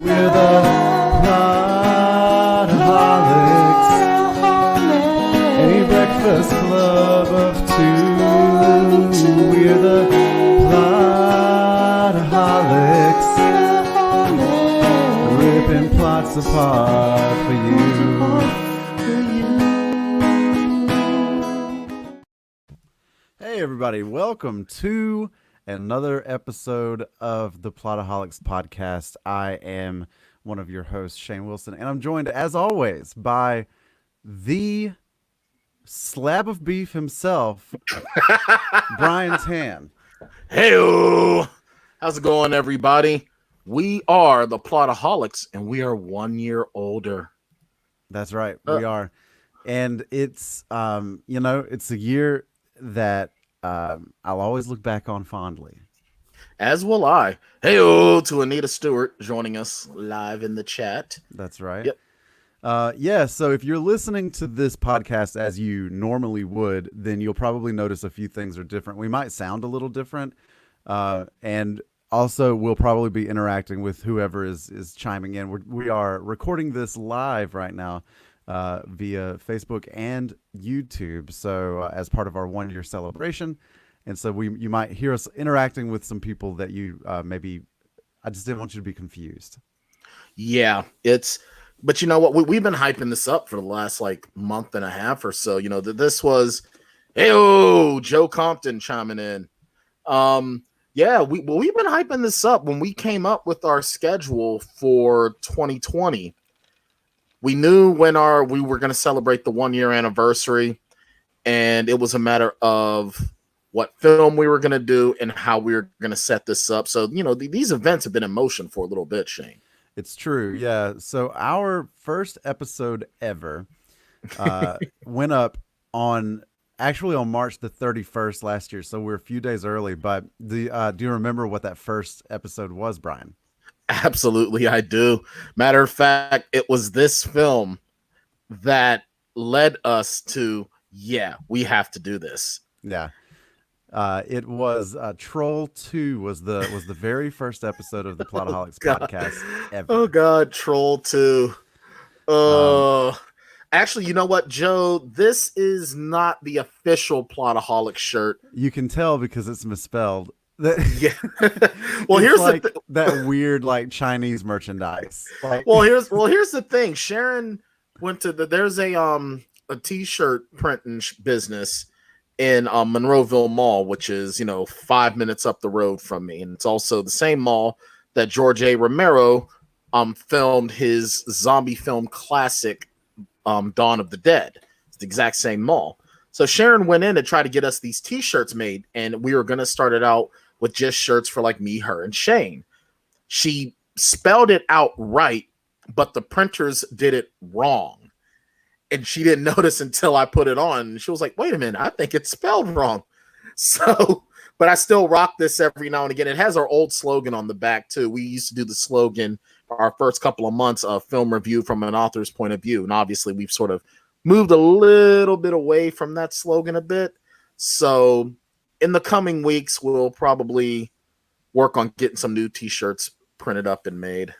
We're the Plotaholics, a breakfast club of two. We're the Plotaholics, ripping plots apart for you. Hey everybody, welcome to another episode of the Plotaholics podcast. I am one of your hosts, Shane Wilson, and I'm joined, as always, by the slab of beef himself, Brian Tan. Hey, how's it going, everybody? We are the Plotaholics, and we are 1 year older. That's right, we are. And it's, it's a year that I'll always look back on fondly. As will I. Hey, to Anita Stewart joining us live in the chat. That's right. Yep. So if you're listening to this podcast as you normally would, then you'll probably notice a few things are different. We might sound a little different. And also we'll probably be interacting with whoever is chiming in. We are recording this live right now via Facebook and YouTube. So as part of our 1 year celebration. And so you might hear us interacting with some people that you maybe, I just didn't want you to be confused. Yeah, but you know what? We've been hyping this up for the last month and a half or so. You know, this was, Joe Compton chiming in. We've been hyping this up. When we came up with our schedule for 2020, we knew when we were going to celebrate the 1 year anniversary, and it was a matter of what film we were going to do and how we were going to set this up. So, these events have been in motion for a little bit, Shane. It's true. Yeah. So our first episode ever went up on March the 31st last year. So we're a few days early, but do you remember what that first episode was, Brian? Absolutely, I do. Matter of fact, it was this film that led us to, we have to do this. Yeah. It was Troll 2 was the very first episode of the Plotaholics podcast ever. Oh God, Troll 2. Actually, you know what, Joe? This is not the official Plotaholics shirt. You can tell because it's misspelled. Yeah. Well, here's that weird Chinese merchandise. Here's the thing. Sharon went to there's a t-shirt printing business in Monroeville Mall, which is 5 minutes up the road from me, and it's also the same mall that George A. Romero filmed his zombie film classic Dawn of the Dead. It's the exact same mall. So Sharon went in to try to get us these t-shirts made, and we were going to start it out with just shirts for me, her, and Shane. She spelled it out right, but the printers did it wrong. And she didn't notice until I put it on. And she was like, wait a minute, I think it's spelled wrong. So, but I still rock this every now and again. It has our old slogan on the back too. We used to do the slogan for our first couple of months of film review from an author's point of view. And obviously we've sort of moved a little bit away from that slogan a bit. So in the coming weeks, we'll probably work on getting some new t-shirts printed up and made.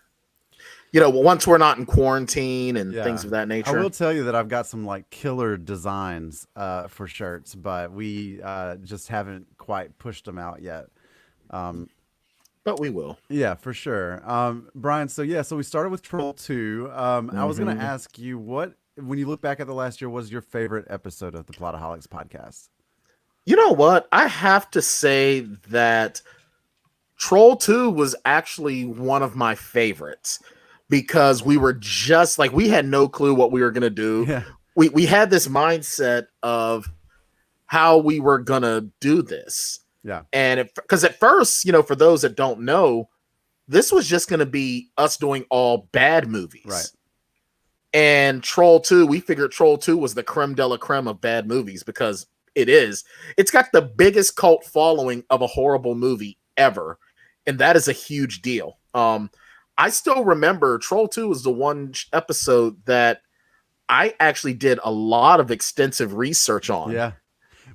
Once we're not in quarantine and things of that nature. I will tell you that I've got some killer designs for shirts, but we just haven't quite pushed them out yet. But we will. Yeah, for sure. Brian, so we started with Troll 2. I was going to ask you, when you look back at the last year, what is your favorite episode of the Plotaholics podcast? You know what? I have to say that Troll 2 was actually one of my favorites. Because we were just we had no clue what we were going to do. Yeah. We had this mindset of how we were going to do this. Yeah. And because at first, for those that don't know, this was just going to be us doing all bad movies. Right. And Troll 2, we figured Troll 2 was the creme de la creme of bad movies because it is. It's got the biggest cult following of a horrible movie ever. And that is a huge deal. I still remember Troll 2 was the one episode that I actually did a lot of extensive research on. Yeah.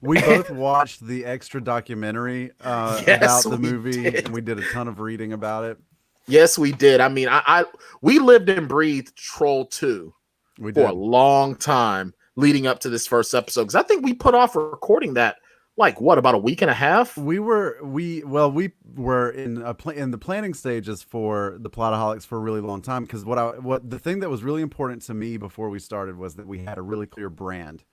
We both watched the extra documentary about the movie, and we did a ton of reading about it. Yes, we did. I mean, we lived and breathed Troll 2 We for a did. long time leading up to this first episode. Because I think we put off recording that like what, about a week and a half? We were in in the planning stages for the Plotaholics for a really long time, because what the thing that was really important to me before we started was that we had a really clear brand,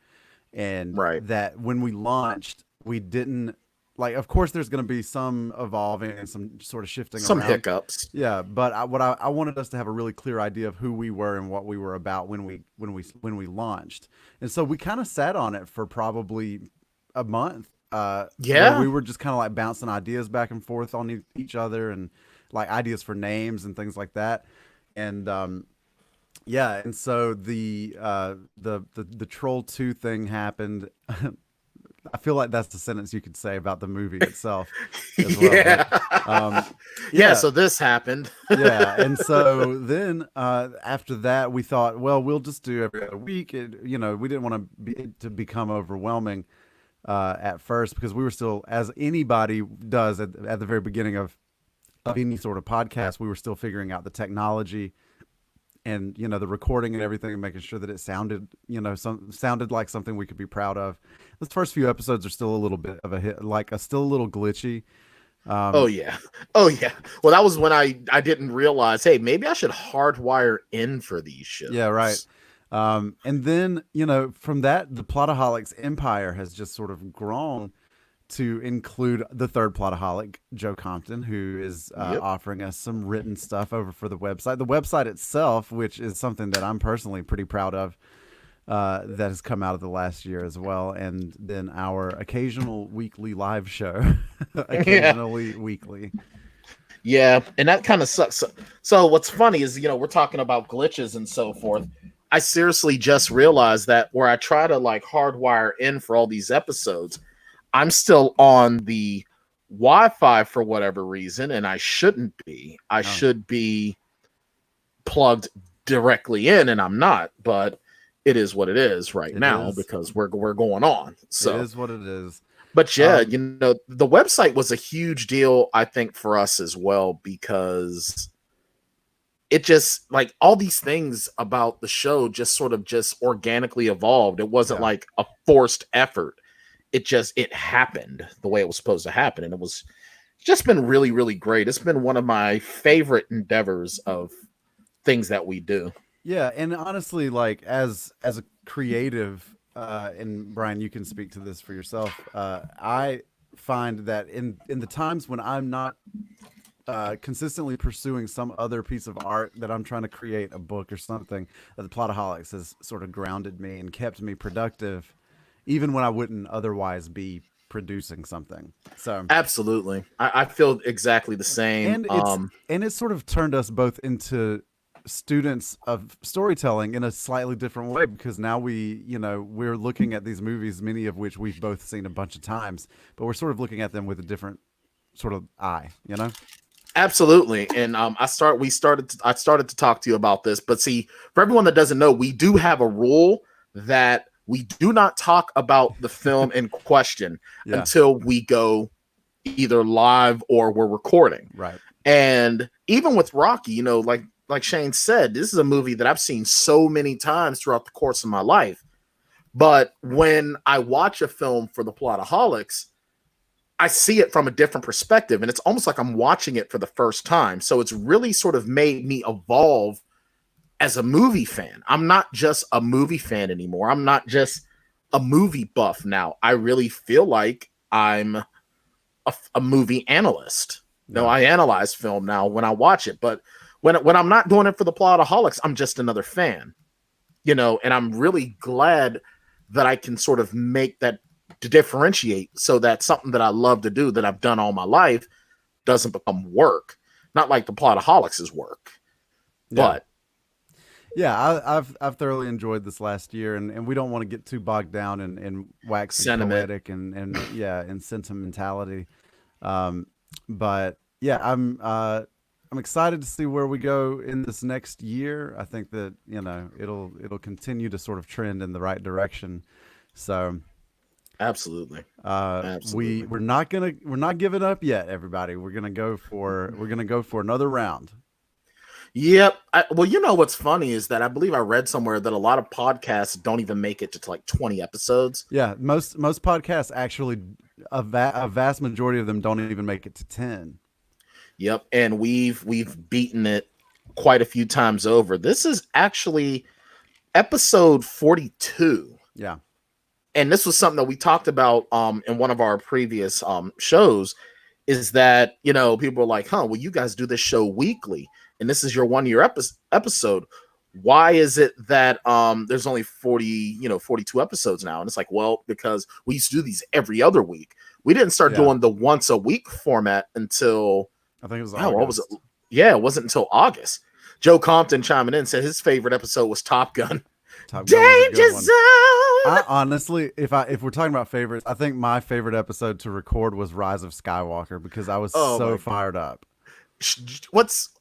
and Right. that when we launched, we didn't, like, of course there's going to be some evolving and some sort of shifting Some around. hiccups. Yeah, but I wanted us to have a really clear idea of who we were and what we were about when we launched. And so we kind of sat on it for probably a month, where Yeah. we were just kind of like bouncing ideas back and forth on each other, and like ideas for names and things like that. And yeah, and so the Troll 2 thing happened. I feel like that's the sentence you could say about the movie itself as well. Yeah. But um, Yeah, yeah, so this happened. yeah. And so then after that, we thought, well, we'll just do every other week. We didn't want to become overwhelming at first, because we were still, as anybody does at the very beginning of any sort of podcast, we were still figuring out the technology and the recording and everything, and making sure that it sounded sounded like something we could be proud of. Those first few episodes are still a little bit of a hit, like still a little glitchy. Oh um yeah. Oh yeah. Well, that was when I didn't realize, hey, maybe I should hardwire in for these yeah, right. shows. And then from that, the Plotaholics empire has just sort of grown to include the third Plotaholic, Joe Compton, who is Yep. offering us some written stuff over for the website. The website itself, which is something that I'm personally pretty proud of, that has come out of the last year as well. And then our occasional weekly live show, Yeah. occasionally weekly. Yeah, and that kind of sucks. So what's funny is, we're talking about glitches and so forth. I seriously just realized that where I try to like hardwire in for all these episodes, I'm still on the Wi-Fi for whatever reason, and I shouldn't be. I Oh, should be plugged directly in, and I'm not. But it is what it is right it now is. because we're going on. It So, is what it is. but yeah, Um, the website was a huge deal, I think, for us as well, because it just like all these things about the show just sort of just organically evolved. It wasn't yeah. like a forced effort. It happened the way it was supposed to happen, and it was just been really, really great. It's been one of my favorite endeavors of things that we do. Yeah, and honestly, like as a creative, and Brian, you can speak to this for yourself. I find that in the times when I'm not consistently pursuing some other piece of art that I'm trying to create, a book or something, that the Plotaholics has sort of grounded me and kept me productive, even when I wouldn't otherwise be producing something. So, Absolutely, I feel exactly the same. and it's sort of turned us both into students of storytelling in a slightly different way, because now we're looking at these movies, many of which we've both seen a bunch of times, but we're sort of looking at them with a different sort of eye. Absolutely, and I started to talk to you about this, but see, for everyone that doesn't know, we do have a rule that we do not talk about the film in question Yeah, until we go either live or we're recording. right. And even with Rocky, like Shane said, this is a movie that I've seen so many times throughout the course of my life. But when I watch a film for the Plotaholics, I see it from a different perspective, and it's almost like I'm watching it for the first time. So it's really sort of made me evolve as a movie fan. I'm not just a movie fan anymore. I'm not just a movie buff now. I really feel like I'm a movie analyst. No, Yeah, I analyze film now when I watch it, but when I'm not doing it for the Plotaholics, I'm just another fan. And I'm really glad that I can sort of make that to differentiate so that something that I love to do that I've done all my life doesn't become work. Not like the Plotaholics is work, yeah. but Yeah, I've thoroughly enjoyed this last year, and we don't want to get too bogged down in waxing sentiment. poetic and yeah, and sentimentality. Um, but yeah, I'm excited to see where we go in this next year. I think that it'll continue to sort of trend in the right direction. So Absolutely. We're not giving up yet, everybody. We're gonna go for another round. Yep. Well, you know what's funny is that I believe I read somewhere that a lot of podcasts don't even make it to like 20 episodes. Yeah, most podcasts actually, a vast majority of them don't even make it to 10. Yep, and we've beaten it quite a few times over. This is actually episode 42. Yeah. And this was something that we talked about in one of our previous shows, is that, you know, people are like, well, you guys do this show weekly and this is your 1 year episode. Why is it that there's only 42 episodes now? And it's like, well, because we used to do these every other week. We didn't start doing the once a week format until, I think it was August. What was it? Yeah, it wasn't until August. Joe Compton chiming in said his favorite episode was Top Gun. Danger Zone. I honestly, if we're talking about favorites, I think my favorite episode to record was Rise of Skywalker because I was so fired up.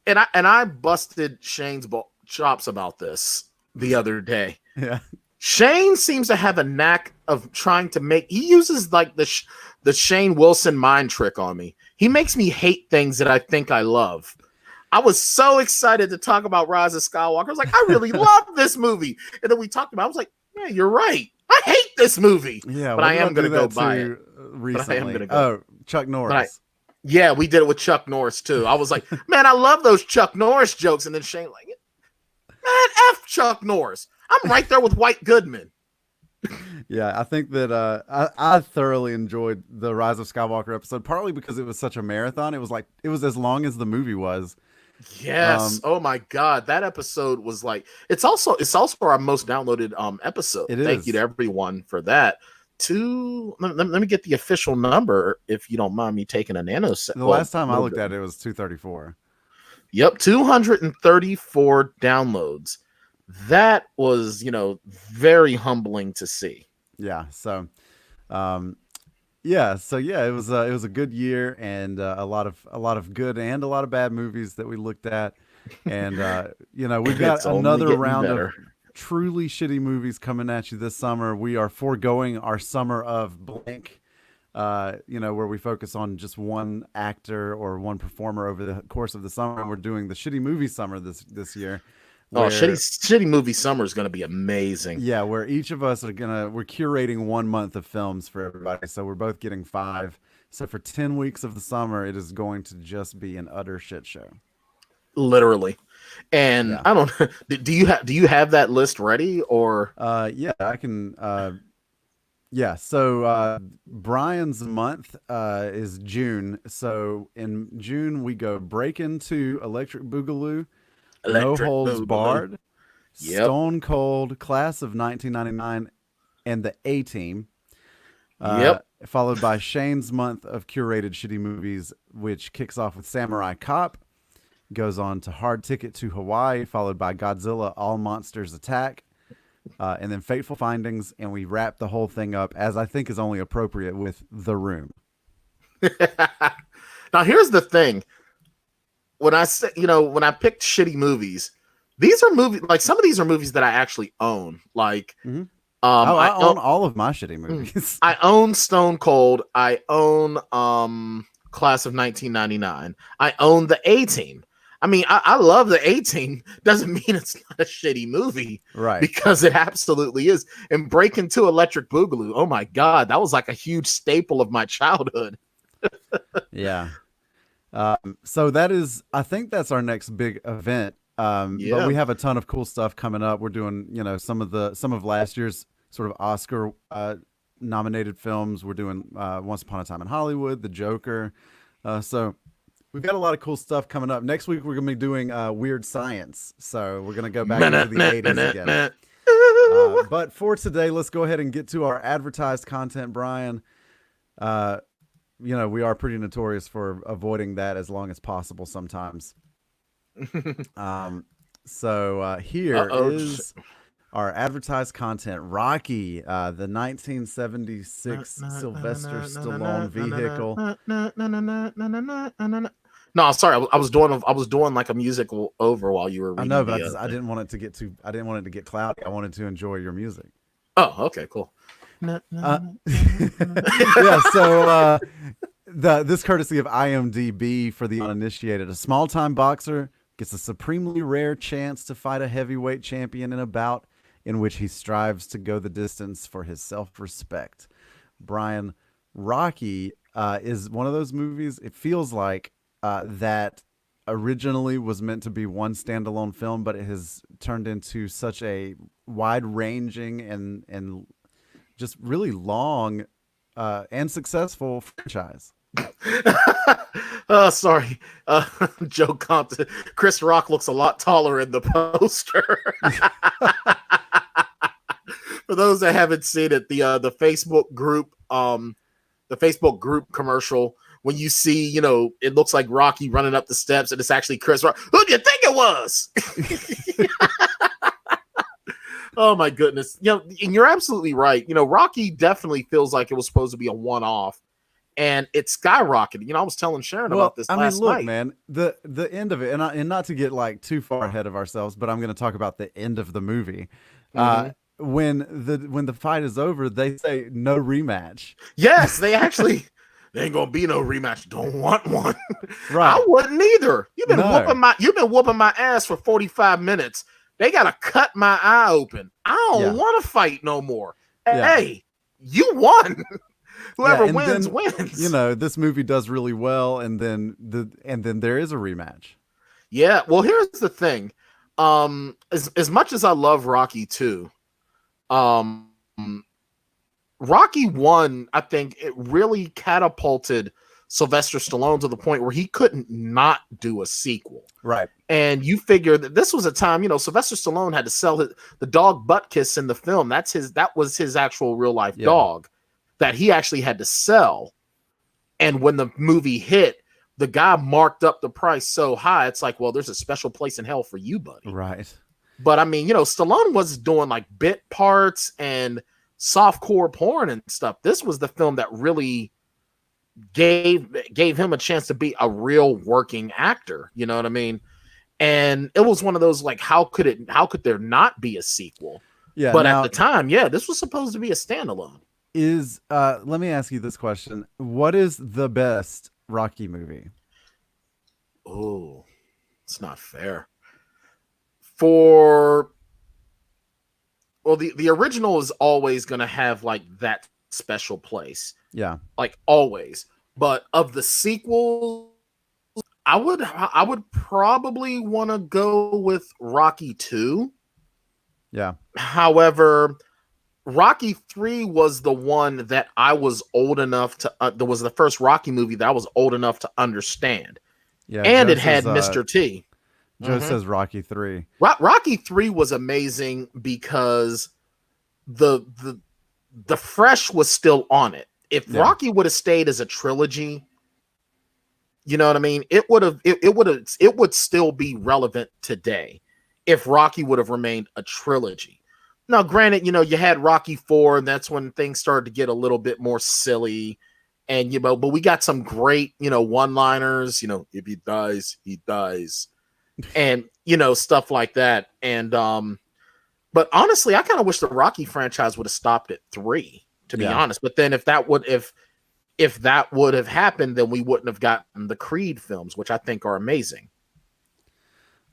I busted Shane's chops about this the other day. Yeah. Shane seems to have a knack of trying to he uses like the Shane Wilson mind trick on me. He makes me hate things that I think I love. I was so excited to talk about Rise of Skywalker. I was like, I really love this movie. And then we talked about it. I was like, yeah, you're right. I hate this movie. Yeah, but I am going to go buy it. Recently. But I am going to go. Oh, Chuck Norris. Yeah, we did it with Chuck Norris too. I was like, man, I love those Chuck Norris jokes. And then Shane like, man, F Chuck Norris. I'm right there with White Goodman. Yeah, I think that I thoroughly enjoyed the Rise of Skywalker episode, partly because it was such a marathon. It was as long as the movie was. Yes. Oh my God, that episode was like it's also our most downloaded episode. Thank you to everyone for that. Let me get the official number if you don't mind me taking a nanosecond. The last time I looked at it was 234. Yep, 234 downloads. That was, very humbling to see. Yeah. So, it was a good year and a lot of good and a lot of bad movies that we looked at, and we've got another round of truly shitty movies coming at you this summer. We are foregoing our summer of blank, where we focus on just one actor or one performer over the course of the summer, and we're doing the shitty movie summer this year. Shitty movie summer is going to be amazing. Yeah, where each of us we're curating 1 month of films for everybody. So we're both getting 5. So for 10 weeks of the summer, it is going to just be an utter shit show. Literally. And yeah. I don't do you have that list ready or yeah, I can so Brian's month is June. So in June we go Break Into, Electric Boogaloo, No Holds Barred, Stone Cold, Class of 1999, and the A-Team. Followed by Shane's month of curated shitty movies, which kicks off with Samurai Cop, goes on to Hard Ticket to Hawaii, followed by Godzilla, All Monsters Attack, and then Fateful Findings, and we wrap the whole thing up, as I think is only appropriate, with The Room. Now, here's the thing. When I say, when I picked shitty movies, these are movies, like some of these are movies that I actually own. Like, I own all of my shitty movies. I own Stone Cold. I own Class of 1999. I own the A-Team. I mean, I love the A-Team. Doesn't mean it's not a shitty movie, right? Because it absolutely is. And Break Into Electric Boogaloo. Oh my God, that was like a huge staple of my childhood. Yeah. So I think that's our next big event. But we have a ton of cool stuff coming up. We're doing, some of last year's sort of Oscar nominated films. We're doing Once Upon a Time in Hollywood, The Joker. So we've got a lot of cool stuff coming up. Next week, we're going to be doing Weird Science. So we're going to go back into the 80s again. But for today, let's go ahead and get to our advertised content, Brian. We are pretty notorious for avoiding that as long as possible sometimes. So here is our advertised content. Rocky, the 1976 Sylvester Stallone vehicle. No, sorry, I was doing like a musical over while you were reading. I know, but I didn't want it to get cloudy. I wanted to enjoy your music. Oh, okay, cool. Uh, yeah, so this courtesy of IMDb for the uninitiated. A small-time boxer gets a supremely rare chance to fight a heavyweight champion in a bout in which he strives to go the distance for his self-respect. Brian, Rocky is one of those movies, it feels like, that originally was meant to be one standalone film, but it has turned into such a wide-ranging and just really long and successful franchise. Oh, sorry. Joe Compton. Chris Rock looks a lot taller in the poster. For those that haven't seen it, the Facebook group commercial, when you see, it looks like Rocky running up the steps and it's actually Chris Rock. Who do you think it was? Oh my goodness. And you're absolutely right. Rocky definitely feels like it was supposed to be a one-off, and it skyrocketed. I was telling Sharon about this last look, night. man, the end of it, and not to get like too far ahead of ourselves, but I'm going to talk about the end of the movie. When the fight is over, they say no rematch. Yes, they actually. There ain't gonna be no rematch. Don't want one. Right. I wouldn't either. You've been whooping my ass for 45 minutes. They gotta cut my eye open. I don't want to fight no more. Hey, you won. Whoever wins wins. This movie does really well, and then there is a rematch. Yeah. Well, here's the thing. As much as I love Rocky 2, Rocky 1, I think it really catapulted Sylvester Stallone to the point where he couldn't not do a sequel. Right. And you figure that this was a time, Sylvester Stallone had to sell the dog Buttkiss in the film. That was his actual real life dog that he actually had to sell. And when the movie hit, the guy marked up the price so high. It's like, well, there's a special place in hell for you, buddy. Right. But I mean, Stallone was doing like bit parts and softcore porn and stuff. This was the film that really gave him a chance to be a real working actor. You know what I mean? And it was one of those, like, how could there not be a sequel? Yeah. But at the time, this was supposed to be a standalone. Let me ask you this question. What is the best Rocky movie? Oh, it's not fair. Well, the original is always going to have like that special place. Yeah. Like always. But of the sequels, I would probably want to go with Rocky 2. Yeah. However, Rocky 3 was the one that I was old enough to that was the first Rocky movie that I was old enough to understand. Yeah. And it had Mr. T. Joe says Rocky 3. Rocky 3 was amazing because the fresh was still on it. If Rocky would have stayed as a trilogy, you know what I mean? It would still be relevant today if Rocky would have remained a trilogy. Now, granted, you had Rocky 4, and that's when things started to get a little bit more silly. And but we got some great, one-liners, if he dies, he dies. And stuff like that. And but honestly, I kind of wish the Rocky franchise would have stopped at 3, to be honest. But then if that would have happened, then we wouldn't have gotten the Creed films, which I think are amazing.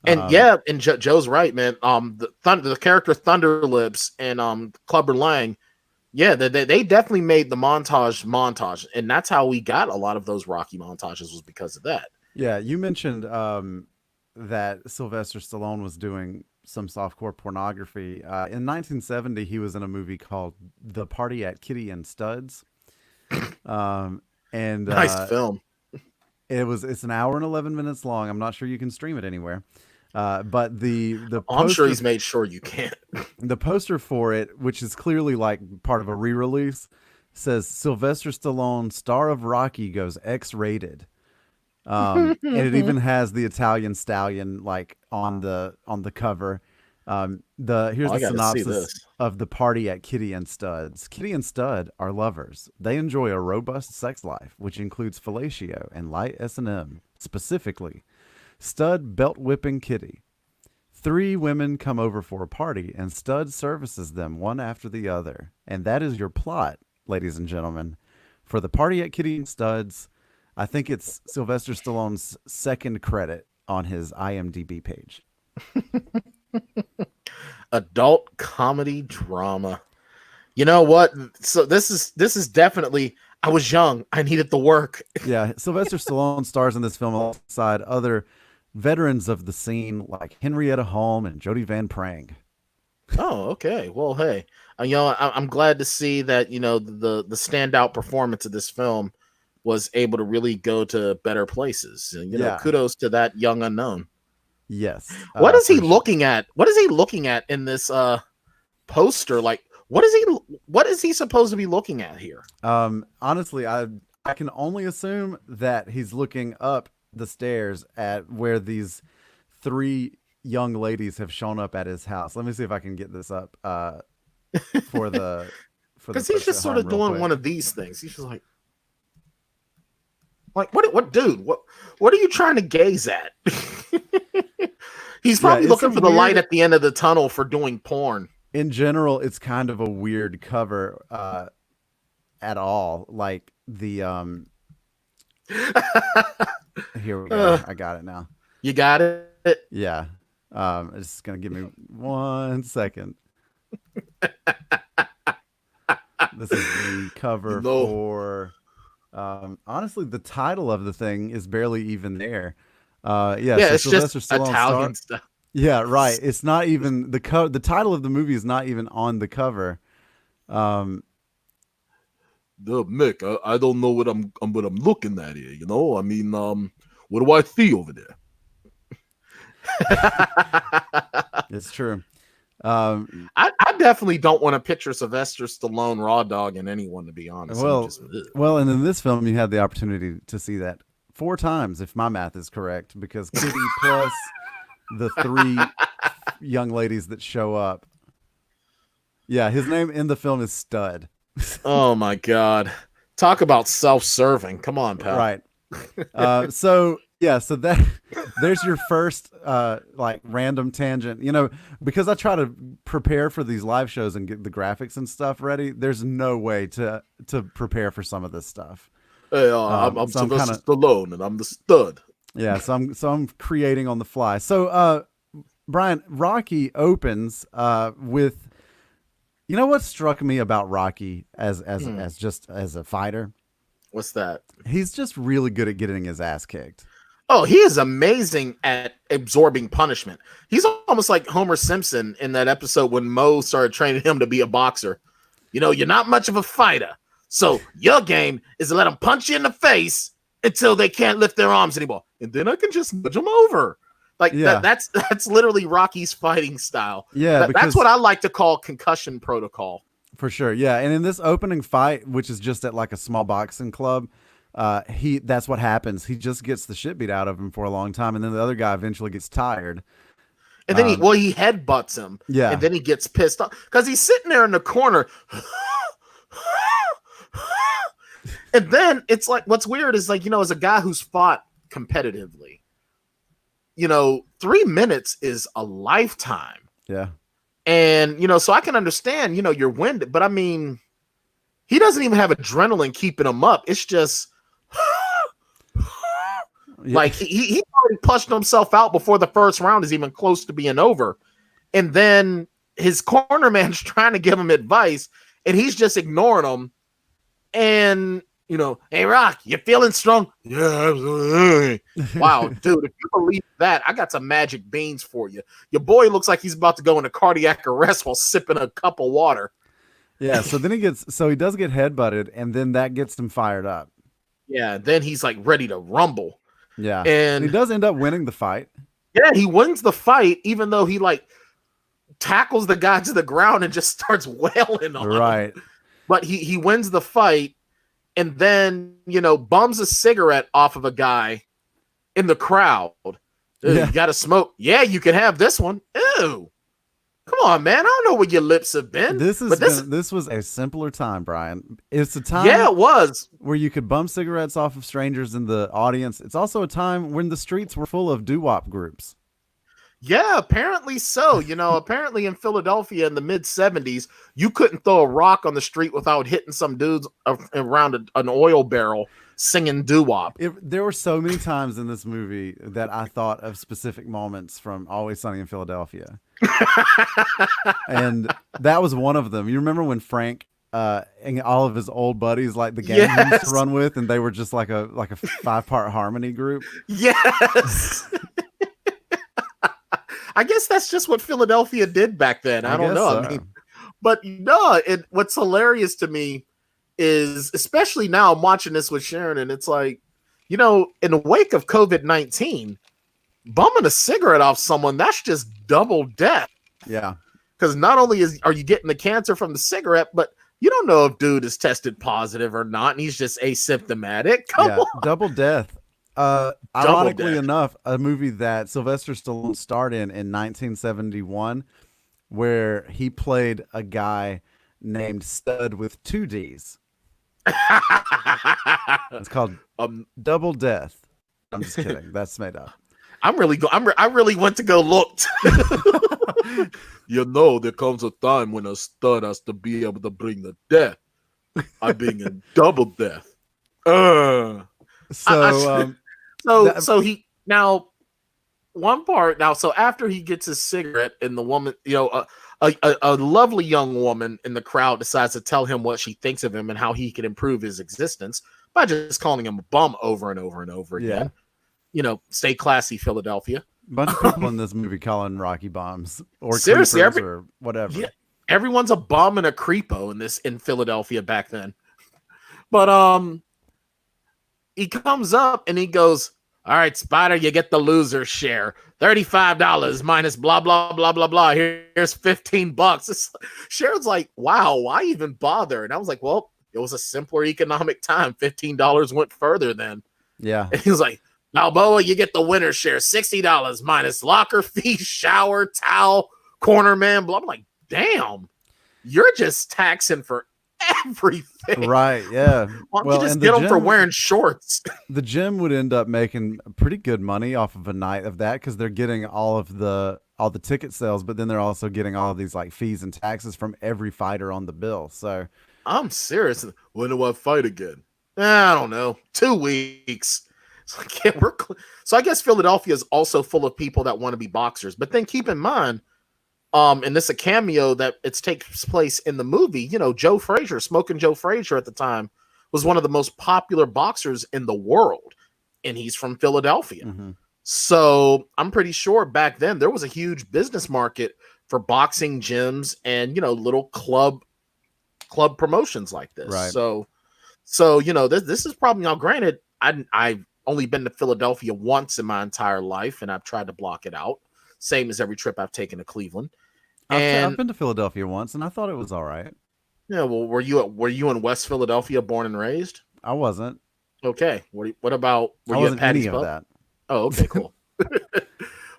And Joe's right, man. The character Thunderlips and Clubber Lang, they definitely made the montage, and that's how we got a lot of those Rocky montages, was because of that. Yeah, you mentioned that Sylvester Stallone was doing some softcore pornography. In 1970, he was in a movie called The Party at Kitty and Studs. Nice film. It's an hour and 11 minutes long. I'm not sure you can stream it anywhere. But the poster, I'm sure he's made sure you can. The poster for it, which is clearly like part of a re-release, says Sylvester Stallone, star of Rocky, goes X-rated. And it even has the Italian stallion like on the cover. Here's the synopsis of The Party at Kitty and Studs. Kitty and Stud are lovers. They enjoy a robust sex life, which includes fellatio and light S&M. Specifically, Stud belt whipping Kitty, Three women come over for a party, and Studs services them one after the other. And that is your plot, ladies and gentlemen. For the party at Kitty and Studs, I think it's Sylvester Stallone's second credit on his IMDb page. Adult comedy drama. You know what? So this is definitely. I was young. I needed the work. Yeah, Sylvester Stallone stars in this film alongside other veterans of the scene like Henrietta Holm and Jody Van Prang. Oh, okay. Well, hey, I'm glad to see that the standout performance of this film was able to really go to better places. Kudos to that young unknown. Yes. What is he looking at? What is he looking at in this poster? Like, what is he supposed to be looking at here? Honestly, I can only assume that he's looking up the stairs at where these three young ladies have shown up at his house. Let me see if I can get this up because he's just sort of doing one of these things. He's just like what dude? What are you trying to gaze at? He's probably looking for the light at the end of the tunnel for doing porn. In general, it's kind of a weird cover at all. Like the here we go. I got it now. You got it? Yeah. It's just gonna give me 1 second. This is the cover for honestly, the title of the thing is barely even there. So it's Sylvester just Italian stuff. Yeah, right. It's not even the title of the movie is not even on the cover. Mick, I don't know what I'm looking at here. I mean, what do I see over there? It's true. I definitely don't want to picture Sylvester Stallone raw dogging anyone, to be honest. Well, and in this film, you had the opportunity to see that 4 times, if my math is correct, because Kitty plus the 3 young ladies that show up. Yeah, his name in the film is Stud. Oh my God! Talk about self-serving. Come on, pal. Right. So that there's your first random tangent. Because I try to prepare for these live shows and get the graphics and stuff ready. There's no way to prepare for some of this stuff. Hey, I'm Sylvester Stallone, and I'm the Stud. Yeah, so I'm creating on the fly. So, Brian, Rocky opens with, what struck me about Rocky as just as a fighter? What's that? He's just really good at getting his ass kicked. Oh, he is amazing at absorbing punishment. He's almost like Homer Simpson in that episode when Mo started training him to be a boxer. You're not much of a fighter, so your game is to let them punch you in the face until they can't lift their arms anymore, and then I can just nudge them over. That's literally Rocky's fighting style. Yeah, that's what I like to call concussion protocol. For sure, yeah. And in this opening fight, which is just at like a small boxing club, that's what happens. He just gets the shit beat out of him for a long time, and then the other guy eventually gets tired. And then he headbutts him. Yeah. And then he gets pissed off because he's sitting there in the corner. And then it's like, what's weird is as a guy who's fought competitively, 3 minutes is a lifetime. Yeah. And, so I can understand, you're winded, but I mean, he doesn't even have adrenaline keeping him up. It's just like he already pushed himself out before the first round is even close to being over. And then his corner man's trying to give him advice and he's just ignoring him. And, hey, Rock, you feeling strong? Yeah, absolutely. Wow, dude, if you believe that, I got some magic beans for you. Your boy looks like he's about to go into cardiac arrest while sipping a cup of water. Yeah, so then he does get headbutted, and then that gets him fired up. Yeah, then he's like ready to rumble. Yeah, and he does end up winning the fight. Yeah, he wins the fight, even though he tackles the guy to the ground and just starts wailing on him. But he wins the fight, and then bums a cigarette off of a guy in the crowd. You got to smoke. Yeah, you can have this one. Ew. Come on, man. I don't know where your lips have been. This was a simpler time, Brian. It's a time it was. Where you could bum cigarettes off of strangers in the audience. It's also a time when the streets were full of doo-wop groups. Yeah, apparently so. Apparently in Philadelphia in the mid 70s, you couldn't throw a rock on the street without hitting some dudes around an oil barrel singing doo-wop. There were so many times in this movie that I thought of specific moments from Always Sunny in Philadelphia. And that was one of them. You remember when Frank and all of his old buddies, like the gang he used to run with, and they were just like a 5-part harmony group? Yes. I guess that's just what Philadelphia did back then. I don't know. So. I mean, but no, what's hilarious to me is, especially now I'm watching this with Sharon, and it's like, in the wake of COVID-19, bumming a cigarette off someone, that's just double death. Yeah. Because not only are you getting the cancer from the cigarette, but you don't know if dude is tested positive or not, and he's just asymptomatic. Come on. Double death. Ironically enough, a movie that Sylvester Stallone starred in 1971, where he played a guy named Stud with 2 D's. It's called Double Death. I'm just kidding. That's made up. I really went to go look. There comes a time when a stud has to be able to bring the death. I'm being in double death. So he now one part now. So after he gets his cigarette, and the woman, a lovely young woman in the crowd decides to tell him what she thinks of him and how he can improve his existence by just calling him a bum over and over and over again. Stay classy, Philadelphia. A bunch of people in this movie calling Rocky bombs or seriously or whatever. Yeah, everyone's a bum and a creepo in Philadelphia back then. But he comes up and he goes, "All right, Spider, you get the loser share. $35 minus blah blah blah blah blah. Here's $15." Sharon's like, "Wow, why even bother?" And I was like, "Well, it was a simpler economic time. $15 went further then." Yeah. And he was like, "Balboa, you get the winner share. $60 minus locker fee, shower, towel, corner man, blah." I'm like, damn, you're just taxing for everything. Right, yeah. Why don't you just get them for wearing shorts? The gym would end up making pretty good money off of a night of that, because they're getting all the ticket sales, but then they're also getting all of these like fees and taxes from every fighter on the bill. So I'm serious. When do I fight again? I don't know. 2 weeks. It's like, yeah, so I guess Philadelphia is also full of people that want to be boxers. But then keep in mind, and this is a cameo that it takes place in the movie. Joe Frazier, Smoking Joe Frazier at the time, was one of the most popular boxers in the world, and he's from Philadelphia. Mm-hmm. So I'm pretty sure back then there was a huge business market for boxing gyms and little club promotions like this. Right. So this is probably, now granted, I've only been to Philadelphia once in my entire life, and I've tried to block it out. Same as every trip I've taken to Cleveland. I've been to Philadelphia once, and I thought it was all right. Yeah, well, were you in West Philadelphia, born and raised? I wasn't. Okay. What about? I wasn't any of that. Oh, okay, cool.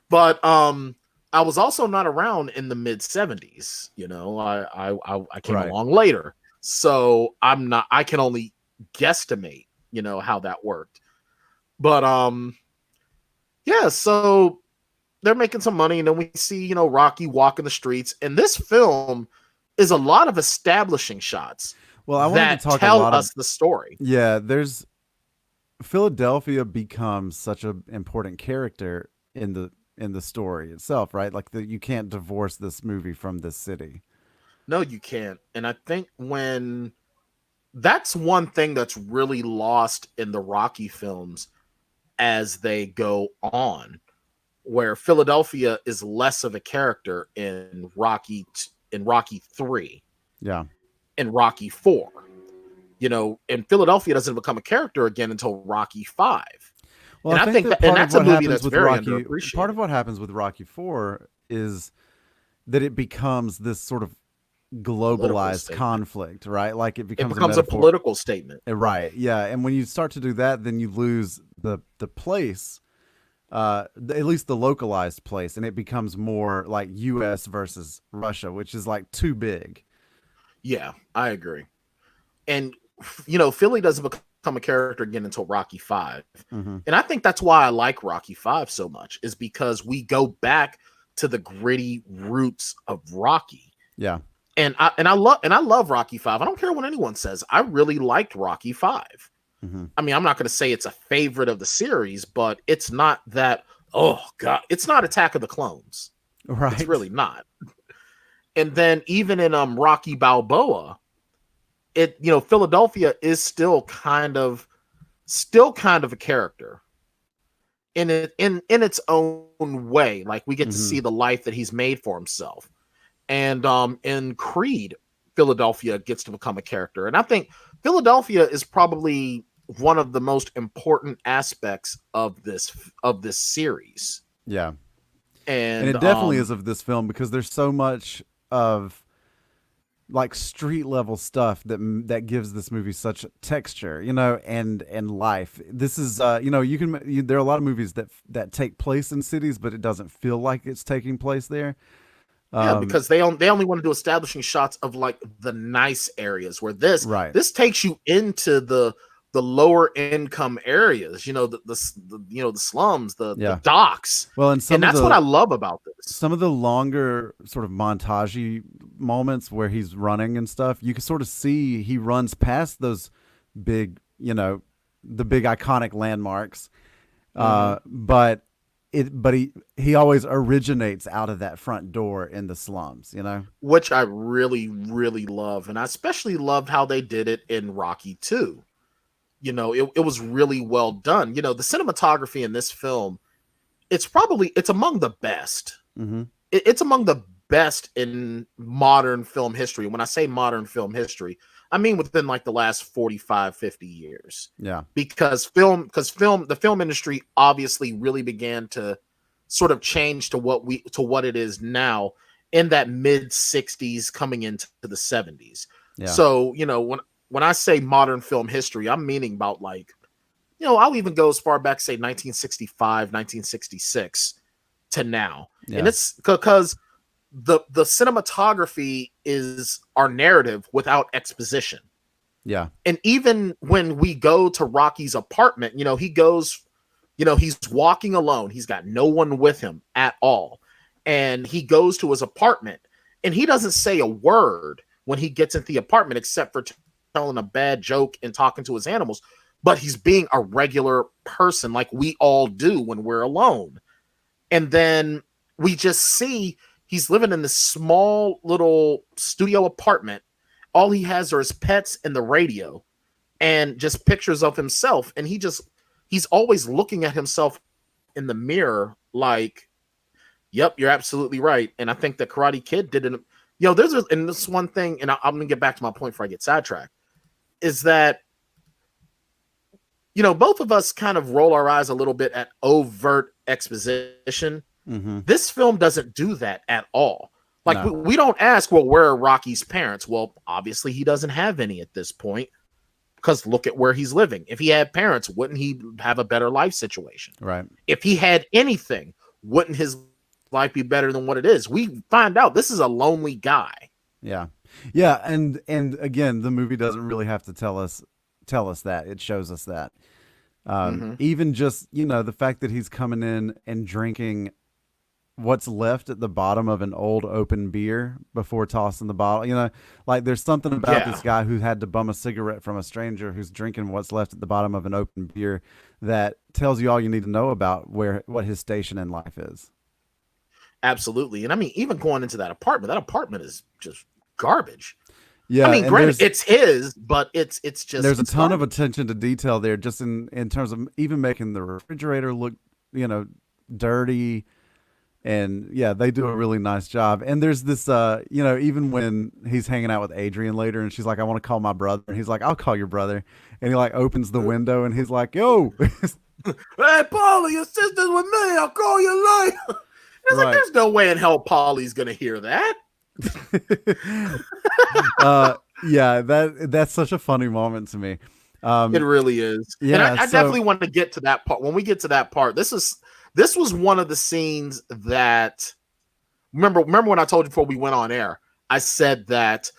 But I was also not around in the mid 70s. I came along later, so I can only guesstimate, how that worked. But yeah, so they're making some money, and then we see, Rocky walking the streets. And this film is a lot of establishing shots. Well, I wanted to talk tell a lot us the story. Yeah, Philadelphia becomes such an important character in the story itself, right? Like you can't divorce this movie from this city. No, you can't. And I think that's one thing that's really lost in the Rocky films as they go on, where Philadelphia is less of a character in Rocky 3. Yeah. In Rocky 4. And Philadelphia doesn't become a character again until Rocky 5. Well, and I think that's a movie that's very underappreciated. Part of what happens with Rocky 4 is that it becomes this sort of globalized conflict, right? Like it becomes a political statement. Right. Yeah. And when you start to do that, then you lose the place, at least the localized place, and it becomes more like US versus Russia, which is like too big. Yeah, I agree. And Philly doesn't become a character again until Rocky 5. Mm-hmm. And I think that's why I like Rocky 5 so much, is because we go back to the gritty roots of Rocky. Yeah. And I love Rocky 5. I don't care what anyone says. I really liked Rocky 5. Mm-hmm. I mean, I'm not going to say it's a favorite of the series, but it's not that, oh God, it's not Attack of the Clones. Right. It's really not. And then even in Rocky Balboa, Philadelphia is still kind of a character in its own way. Like we get to see the life that he's made for himself. And in Creed, Philadelphia gets to become a character. And I think Philadelphia is probably one of the most important aspects of this series. Yeah. And it definitely is of this film, because there's so much of like street level stuff that gives this movie such texture, and life. This is there are a lot of movies that take place in cities, but it doesn't feel like it's taking place there. Yeah, because they only want to do establishing shots of like the nice areas, where this takes you into the lower income areas, the slums, the docks. Well, and that's what I love about this. Some of the longer sort of montage-y moments where he's running and stuff, you can sort of see he runs past those big, the big iconic landmarks. But he always originates out of that front door in the slums, which I really, really love. And I especially loved how they did it in Rocky 2. It was really well done. The cinematography in this film, it's among the best. Mm-hmm. It's among the best in modern film history. When I say modern film history, I mean within like the last 45, 50 years. Yeah. Because the film industry obviously really began to sort of change to what it is now in that mid 60s coming into the 70s. Yeah. So, when I say modern film history, I'm meaning about like, I'll even go as far back, say 1965, 1966 to now. Yeah. And it's because the cinematography is our narrative without exposition. Yeah. And even when we go to Rocky's apartment, he goes, he's walking alone. He's got no one with him at all. And he goes to his apartment and he doesn't say a word when he gets into the apartment, except for telling a bad joke and talking to his animals, but he's being a regular person like we all do when we're alone. And then we just see he's living in this small little studio apartment. All he has are his pets and the radio and just pictures of himself. And he's always looking at himself in the mirror like, yep, you're absolutely right. And I think the Karate Kid did it. And this one thing, and I'm going to get back to my point before I get sidetracked, is that, both of us kind of roll our eyes a little bit at overt exposition. Mm-hmm. This film doesn't do that at all. Like, No. we don't ask, well, where are Rocky's parents? Well, obviously he doesn't have any at this point, because look at where he's living. If he had parents, wouldn't he have a better life situation? Right. If he had anything, wouldn't his life be better than what it is? We find out this is a lonely guy. Yeah. Yeah, and again, the movie doesn't really have to tell us that. It shows us that. Even just, the fact that he's coming in and drinking what's left at the bottom of an old open beer before tossing the bottle, like there's something about this guy who had to bum a cigarette from a stranger who's drinking what's left at the bottom of an open beer that tells you all you need to know about what his station in life is. Absolutely. And I mean, even going into that apartment is just garbage. Yeah, I mean, granted, it's his, but it's just there's a ton of attention to detail there, just in terms of even making the refrigerator look, dirty, and yeah, they do a really nice job. And there's this, even when he's hanging out with Adrian later, and she's like, "I want to call my brother," and he's like, "I'll call your brother," and he like opens the window, and he's like, "Yo, hey, Paulie, your sister's with me. I'll call you later." It's like, there's no way in hell Paulie's gonna hear that. Yeah, that's such a funny moment to me. It really is. Yeah, and I definitely want to get to that part. When we get to that part, this was one of the scenes that remember when I told you before we went on air, I said that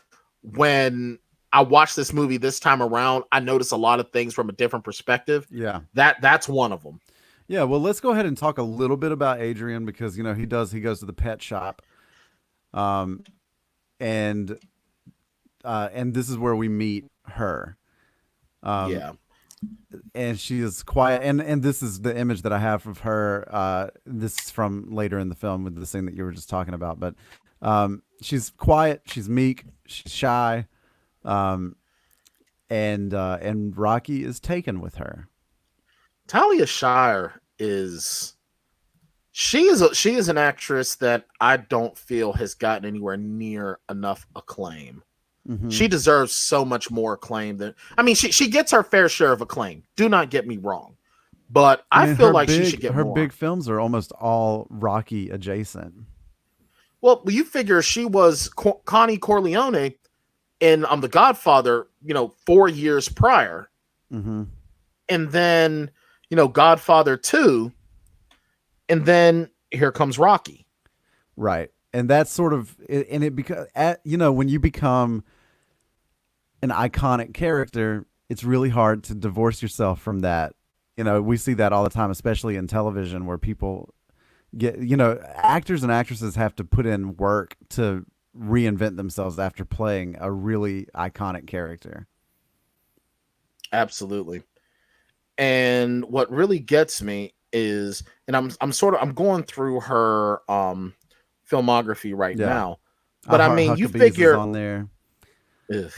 when I watched this movie this time around, I noticed a lot of things from a different perspective. Yeah. That's one of them. Yeah, well, let's go ahead and talk a little bit about Adrian because he goes to the pet shop, um, and and this is where we meet her, um, Yeah. and she is quiet, and this is the image that I have of her. This is from later in the film with the scene that you were just talking about, but she's quiet, she's meek, she's shy, um, and Rocky is taken with her. Talia Shire she is an actress that I don't feel has gotten anywhere near enough acclaim. Mm-hmm. She deserves so much more acclaim than I mean she gets her fair share of acclaim. Do not get me wrong. But I mean, feel like she should get her more. big films are almost all Rocky adjacent. Well, you figure she was Connie Corleone in The Godfather, 4 years prior. Mm-hmm. And then, Godfather 2, and then here comes Rocky. Right. And that's sort of, and it because when you become an iconic character, it's really hard to divorce yourself from that. We see that all the time, especially in television, where people get, actors and actresses have to put in work to reinvent themselves after playing a really iconic character. Absolutely. And what really gets me is, and I'm going through her filmography right now. But I mean, you Huckabees figure is on there. ugh.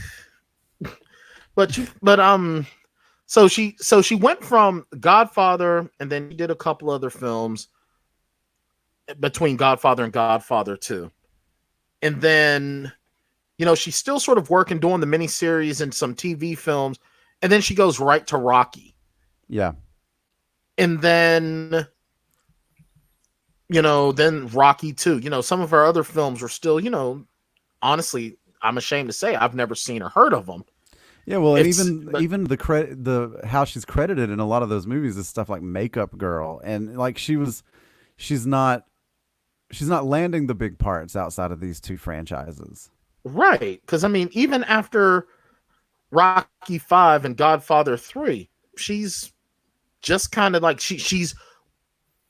So she went from Godfather, and then she did a couple other films between Godfather and Godfather 2. And then, she's still sort of working doing the miniseries and some TV films, and then she goes right to Rocky. Yeah. And then, then Rocky 2. Some of her other films are still, honestly, I'm ashamed to say I've never seen or heard of them. Yeah, well, and even the how she's credited in a lot of those movies is stuff like Makeup Girl, and like she's not landing the big parts outside of these two franchises. Right, because I mean, even after Rocky 5 and Godfather 3, she's just kind of like she's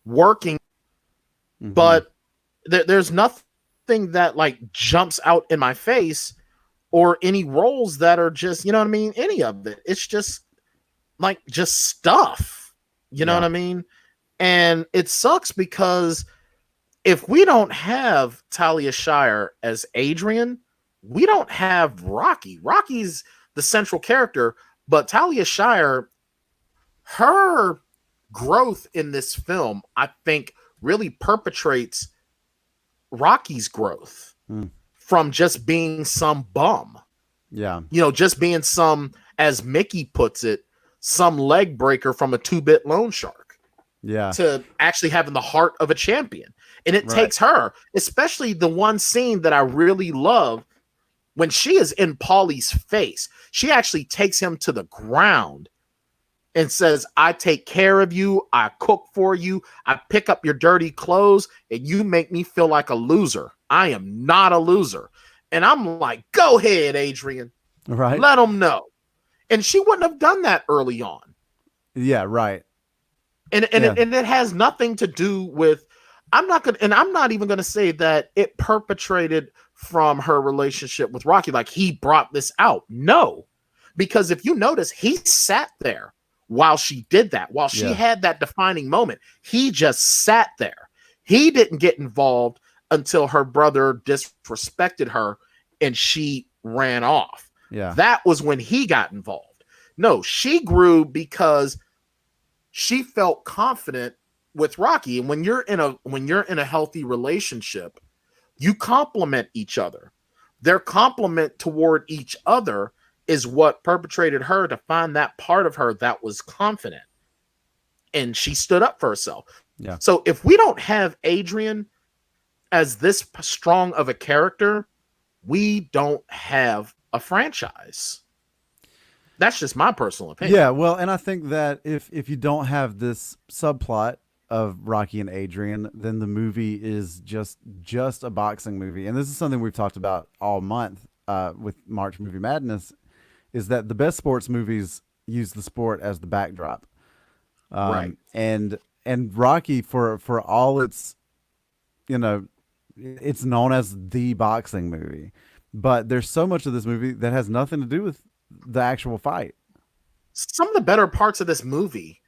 working, Mm-hmm. but there's nothing that like jumps out in my face or any roles that are just, you know what I mean? Any of it. It's just like just stuff. You know what I mean? And it sucks because if we don't have Talia Shire as Adrian, we don't have Rocky. Rocky's the central character, but Talia Shire, her growth in this film, I think, really perpetrates Rocky's growth from just being some bum. Yeah. Just being some, as Mickey puts it, some leg breaker from a 2-bit loan shark. Yeah. To actually having the heart of a champion. And it takes her, especially the one scene that I really love, when she is in Paulie's face, she actually takes him to the ground and says, I take care of you, I cook for you, I pick up your dirty clothes, and you make me feel like a loser. I am not a loser. And I'm like, go ahead, Adrian. Right. Let them know. And she wouldn't have done that early on. Yeah, right. And it has nothing to do with, I'm not even gonna say that it perpetrated from her relationship with Rocky, like he brought this out. No. Because if you notice, he sat there while she did that, while she had that defining moment. He just sat there. He didn't get involved until her brother disrespected her and she ran off. Yeah. That was when he got involved. No, she grew because she felt confident with Rocky. And when you're in a healthy relationship, you complement each other. Their compliment toward each other is what perpetrated her to find that part of her that was confident. And she stood up for herself. Yeah. So if we don't have Adrian as this strong of a character, we don't have a franchise. That's just my personal opinion. Yeah, well, and I think that if you don't have this subplot of Rocky and Adrian, then the movie is just a boxing movie. And this is something we've talked about all month with March Movie Madness, is that the best sports movies use the sport as the backdrop. Right. And and Rocky, for all its, it's known as the boxing movie, but there's so much of this movie that has nothing to do with the actual fight. Some of the better parts of this movie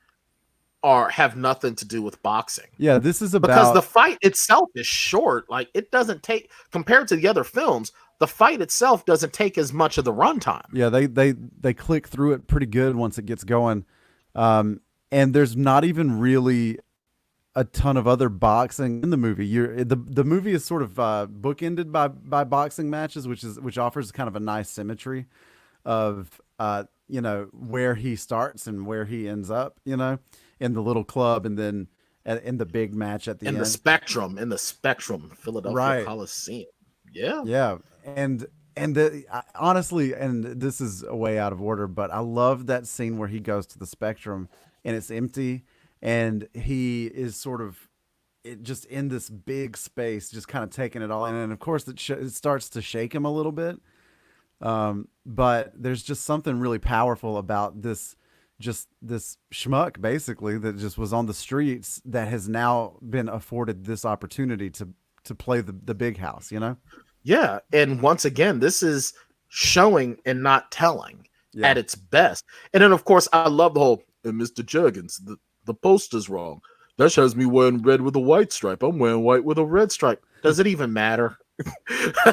have nothing to do with boxing. Yeah, this is about, because the fight itself is short. Like, it doesn't take, compared to the other films, the fight itself doesn't take as much of the runtime. Yeah, they click through it pretty good once it gets going. And there's not even really a ton of other boxing in the movie. The movie is sort of bookended by boxing matches, which offers kind of a nice symmetry of where he starts and where he ends up, in the little club, and then in the big match at the end. In the Spectrum, Philadelphia right. Coliseum. Yeah. Yeah. And honestly, and this is way out of order, but I love that scene where he goes to the Spectrum and it's empty, and he is sort of just in this big space, just kind of taking it all in. And of course it starts to shake him a little bit. But there's just something really powerful about this schmuck, basically, that just was on the streets, that has now been afforded this opportunity to play the big house, Yeah. And once again, this is showing and not telling at its best. And then, of course, I love the whole, Mr. Juggins, the poster's wrong. That shows me wearing red with a white stripe. I'm wearing white with a red stripe. Does it even matter?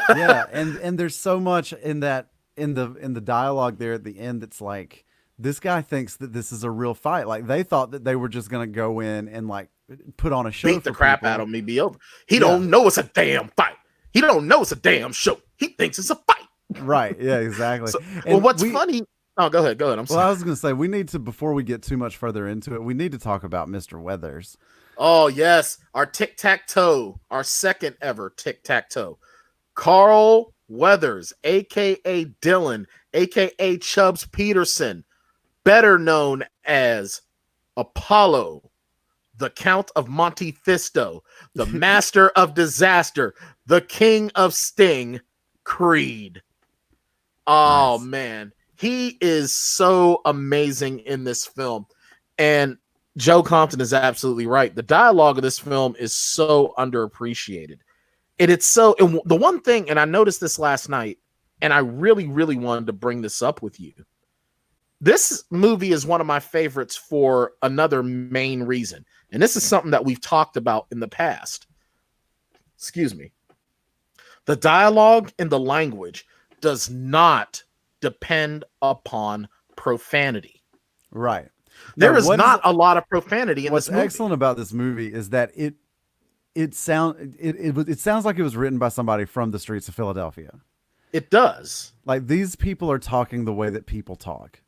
Yeah. And there's so much in that, in the dialogue there at the end, that's like, this guy thinks that this is a real fight. Like, they thought that they were just going to go in and like put on a show, beat the crap out of me, be over. He don't know it's a damn fight. He don't know it's a damn show. He thinks it's a fight. Right. Yeah, exactly. So, well, what's funny? Oh, go ahead. I'm sorry. Well, I was going to say, we need to, before we get too much further into it, we need to talk about Mr. Weathers. Oh, yes. Our tic-tac-toe, our second ever tic-tac-toe. Carl Weathers, a.k.a. Dylan, a.k.a. Chubbs Peterson, better known as Apollo, the Count of Monte Fisto, the Master of Disaster, the King of Sting, Creed. Oh, nice. Man. He is so amazing in this film. And Joe Compton is absolutely right. The dialogue of this film is so underappreciated. And the one thing, and I noticed this last night, and I really, really wanted to bring this up with you. This movie is one of my favorites for another main reason. And this is something that we've talked about in the past. Excuse me. The dialogue and the language does not depend upon profanity. Right. There is not a lot of profanity in this movie. What's excellent about this movie is that it sounds like it was written by somebody from the streets of Philadelphia. It does. Like, these people are talking the way that people talk.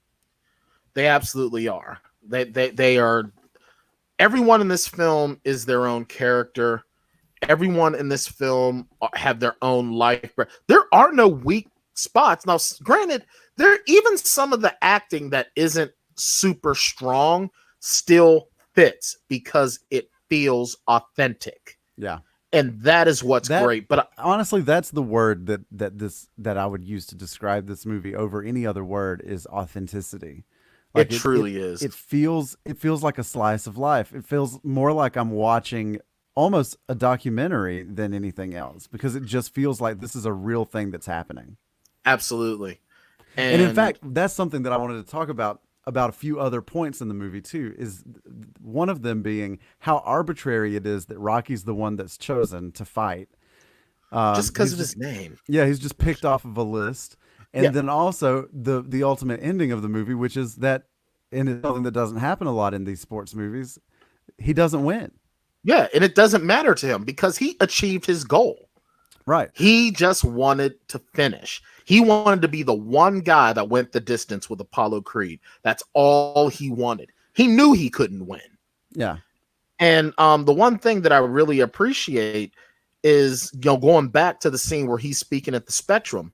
They absolutely are. They are. Everyone in this film is their own character. Everyone in this film have their own life. There are no weak spots. Now, granted, even some of the acting that isn't super strong still fits because it feels authentic. Yeah. And that is what's great. But honestly, that's the word that I would use to describe this movie over any other word, is authenticity. Like, it truly is. It feels like a slice of life. It feels more like I'm watching almost a documentary than anything else, because it just feels like this is a real thing that's happening. Absolutely. And in fact, that's something that I wanted to talk about a few other points in the movie too, is one of them being how arbitrary it is that Rocky's the one that's chosen to fight. Just because of his name. Yeah, he's just picked off of a list. And then also the ultimate ending of the movie, which is that, and it's something that doesn't happen a lot in these sports movies, he doesn't win. Yeah, and it doesn't matter to him because he achieved his goal. Right. He just wanted to finish. He wanted to be the one guy that went the distance with Apollo Creed. That's all he wanted. He knew he couldn't win. Yeah. And the one thing that I really appreciate is, going back to the scene where he's speaking at the Spectrum,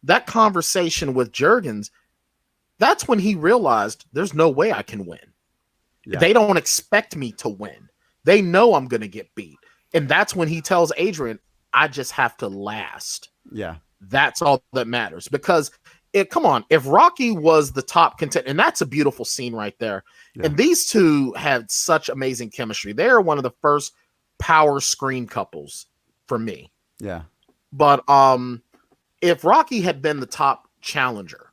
that conversation with Juergens, that's when he realized there's no way I can win. Yeah. They don't expect me to win. They know I'm going to get beat. And that's when he tells Adrian, I just have to last. Yeah. That's all that matters. Because come on, if Rocky was the top contender, and that's a beautiful scene right there. Yeah. And these two had such amazing chemistry. They are one of the first power screen couples for me. Yeah. But if Rocky had been the top challenger,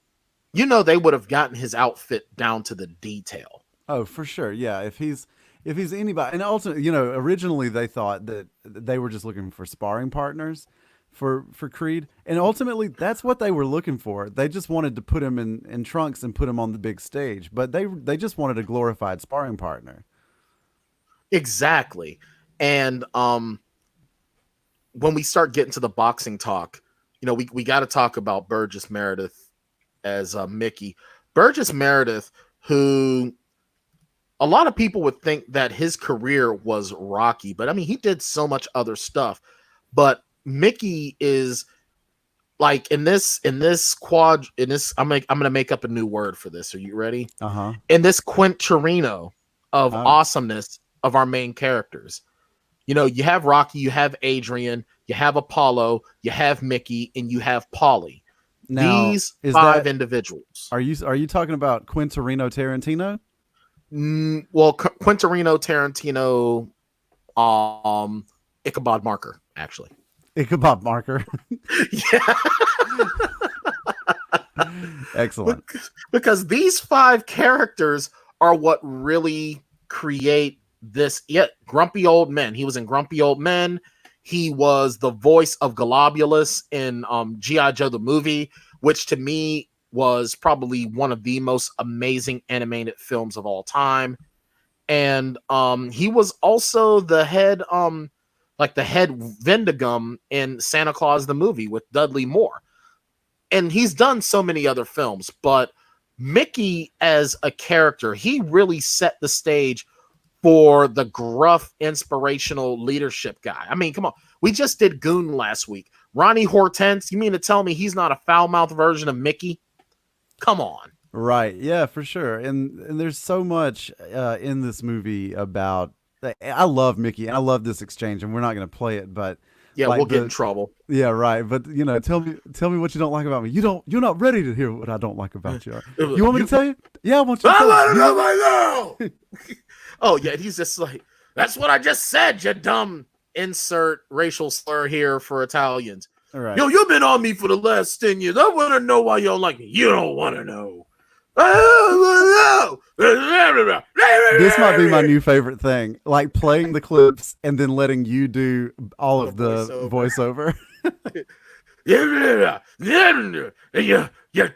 they would have gotten his outfit down to the detail. Oh, for sure. Yeah. If he's anybody, and also, originally they thought that they were just looking for sparring partners for Creed, and ultimately that's what they were looking for. They just wanted to put him in trunks and put him on the big stage, but they just wanted a glorified sparring partner. Exactly. And when we start getting to the boxing talk, we got to talk about Burgess Meredith as Mickey. Burgess Meredith, who a lot of people would think that his career was Rocky, but I mean, he did so much other stuff. But Mickey is like in this, I'm gonna make up a new word for this. Are you ready? Uh-huh. In this Quinturino of awesomeness of our main characters. You have Rocky, you have Adrian, you have Apollo, you have Mickey, and you have Paulie. Now, these 5 individuals. Are you talking about Quinturino Tarantino? Well, Quinturino Tarantino, Ichabod Marker, actually. Ichabod Marker. Yeah. Excellent. Because these 5 characters are what really create this. Grumpy Old Men. He was in Grumpy Old Men. He was the voice of Globulus in G.I. Joe the movie, which to me was probably one of the most amazing animated films of all time. And he was also the head Vendigum in Santa Claus the movie with Dudley Moore. And he's done so many other films, but Mickey as a character, he really set the stage for the gruff, inspirational leadership guy. I mean, come on. We just did Goon last week. Ronnie Hortense, you mean to tell me he's not a foul-mouthed version of Mickey? Come on. Right. Yeah, for sure. And there's so much in this movie about. I love Mickey, and I love this exchange, and we're not going to play it, but yeah, we'll get in trouble. Yeah, right. But tell me what you don't like about me. You're not ready to hear what I don't like about you. You want me to tell you? Yeah, I want you to tell want to know right now. Oh yeah, he's just like, that's what I just said, you dumb insert racial slur here for Italians. All right. Yo, you've been on me for the last 10 years. I want to know why you don't like me. You don't want to know. This might be my new favorite thing, like playing the clips and then letting you do all of the voiceover. You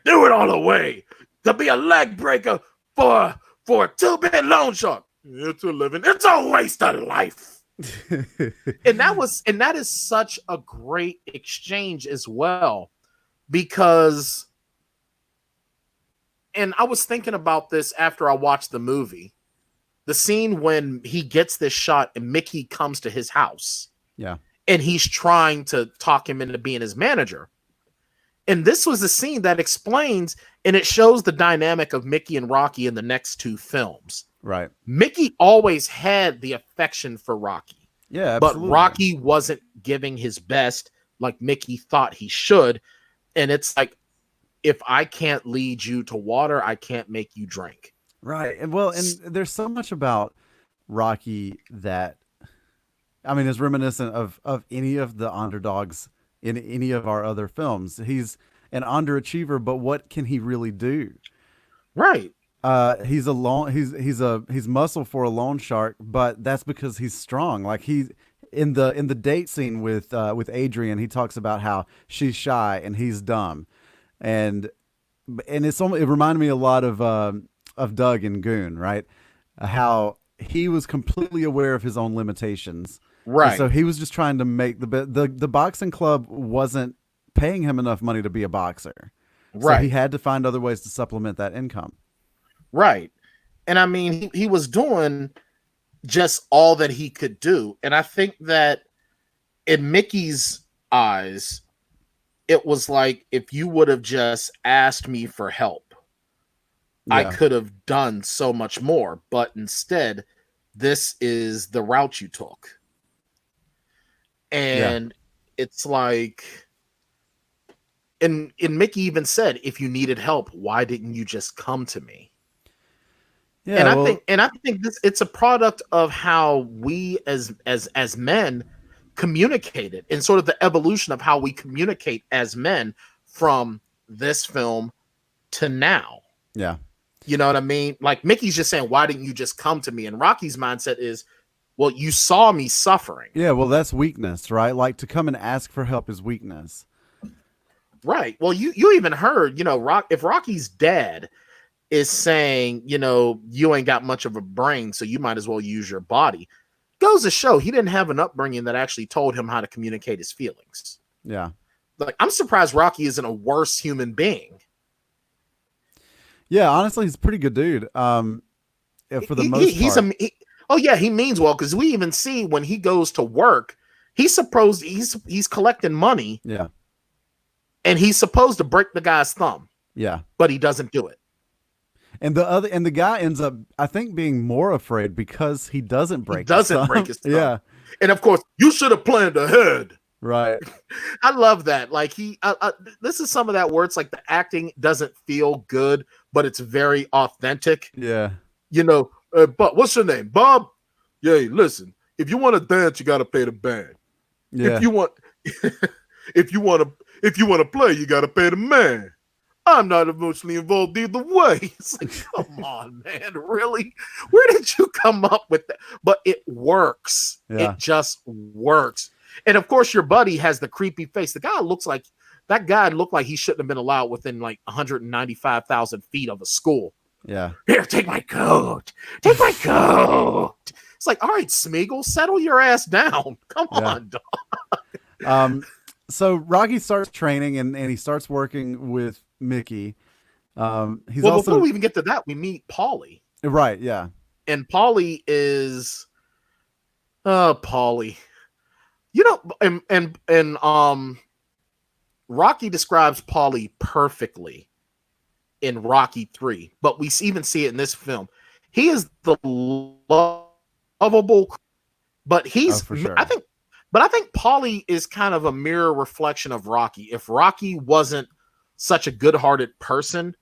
threw it all away to be a leg breaker for a 2-bit loan shark. It's a living. It's a waste of life. and that is such a great exchange as well, because. And I was thinking about this after I watched the movie. The scene when he gets this shot and Mickey comes to his house. Yeah. And he's trying to talk him into being his manager. And this was the scene that explains, and it shows the dynamic of Mickey and Rocky in the next 2 films. Right. Mickey always had the affection for Rocky. Yeah, absolutely. But Rocky wasn't giving his best like Mickey thought he should. And it's like, if I can't lead you to water, I can't make you drink. Right. And well, and there's so much about Rocky that, I mean, is reminiscent of any of the underdogs in any of our other films. He's an underachiever, but what can he really do? Right. He's muscle for a loan shark, but that's because he's strong. Like in the date scene with Adrian, he talks about how she's shy and he's dumb. And it reminded me a lot of Doug and Goon, right? How he was completely aware of his own limitations, right? And so he was just trying to make the boxing club wasn't paying him enough money to be a boxer, right? So he had to find other ways to supplement that income, right? And I mean, he was doing just all that he could do, and I think that in Mickey's eyes, it was like, if you would have just asked me for help, yeah, I could have done so much more. But instead, this is the route you took. And it's like, and Mickey even said, if you needed help, why didn't you just come to me? Yeah, and I think this, it's a product of how we as men communicated, and sort of the evolution of how we communicate as men from this film to now. yeah. You know what I mean? Like Mickey's just saying, why didn't you just come to me? And Rocky's mindset is, well, you saw me suffering. Yeah, well, that's weakness, right? Like to come and ask for help is weakness. Right. Well, you even heard, you know, if Rocky's dad is saying, you know, you ain't got much of a brain, so you might as well use your body, goes to show he didn't have an upbringing that actually told him how to communicate his feelings. Yeah. Like, I'm surprised Rocky isn't a worse human being. Yeah, honestly, he's a pretty good dude. For the most part. Oh yeah, he means well, because we even see when he goes to work, he's collecting money. Yeah. And he's supposed to break the guy's thumb. Yeah. But he doesn't do it. And the guy ends up, I think, being more afraid because he doesn't break his thumb. Yeah. And of course, you should have planned ahead. Right. I love that. Like this is some of that where it's like the acting doesn't feel good, but it's very authentic. Yeah. You know, but what's your name? Bob? Yeah, listen, if you want to dance, you got to pay the band. Yeah. If you want to play, you got to pay the man. I'm not emotionally involved either way. It's like, come on, man. Really? Where did you come up with that? But it works. Yeah. It just works. And of course, your buddy has the creepy face. That guy looked like he shouldn't have been allowed within like 195,000 feet of a school. Yeah. Here, take my coat. Take my coat. It's like, all right, Smeagol, settle your ass down. Come on, dog. So Rocky starts training and he starts working with Mickey. Before we even get to that, we meet Paulie. Right, yeah. And Paulie is Paulie. You know, and Rocky describes Paulie perfectly in Rocky 3, but we even see it in this film. He is the lovable, but he's for sure. I think Paulie is kind of a mirror reflection of Rocky. If Rocky wasn't such a good-hearted person,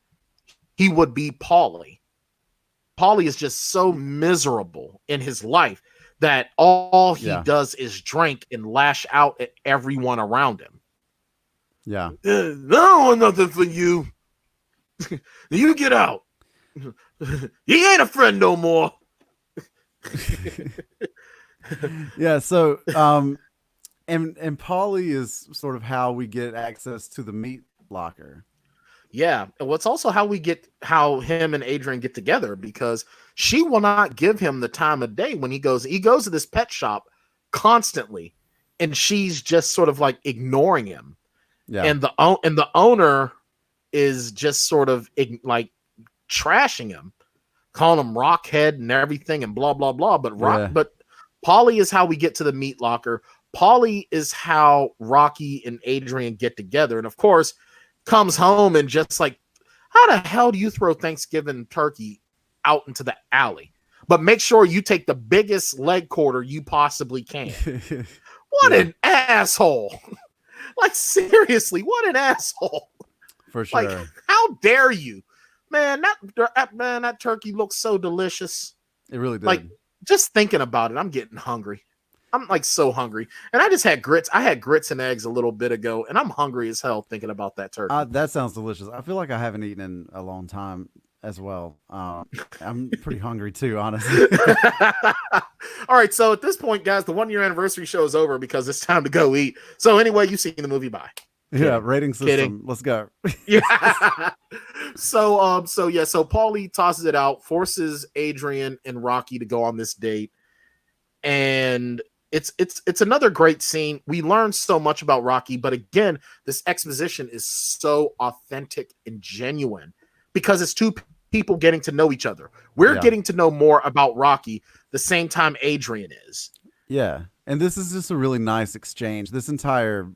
he would be Paulie. Paulie is just so miserable in his life that all he does is drink and lash out at everyone around him. Yeah. I don't want nothing for you. You get out. He ain't a friend no more. Yeah, so and Paulie is sort of how we get access to the meat locker. Yeah, and what's also how him and Adrian get together, because she will not give him the time of day when he goes to this pet shop constantly, and she's just sort of like ignoring him. Yeah. And the owner is just sort of like trashing him, calling him Rockhead and everything and blah blah blah. But but Paulie is how we get to the meat locker. Paulie is how Rocky and Adrian get together, and of course comes home and just like, how the hell do you throw Thanksgiving turkey out into the alley? But make sure you take the biggest leg quarter you possibly can. What an asshole. Like, seriously, what an asshole. For sure. Like, how dare you? Man, that turkey looks so delicious. It really did. Like, just thinking about it, I'm getting hungry. I'm like so hungry. And I just had grits. I had grits and eggs a little bit ago, and I'm hungry as hell thinking about that turkey. That sounds delicious. I feel like I haven't eaten in a long time as well. I'm pretty hungry too, honestly. All right. So at this point, guys, the 1-year anniversary show is over because it's time to go eat. So anyway, you've seen the movie. Bye. Yeah. Rating system. Kidding. Let's go. Yeah. So Paulie tosses it out, forces Adrian and Rocky to go on this date. And it's another great scene. We learn so much about Rocky, but again, this exposition is so authentic and genuine because it's two people getting to know each other. We're getting to know more about Rocky the same time Adrian is. Yeah. And this is just a really nice exchange. This entire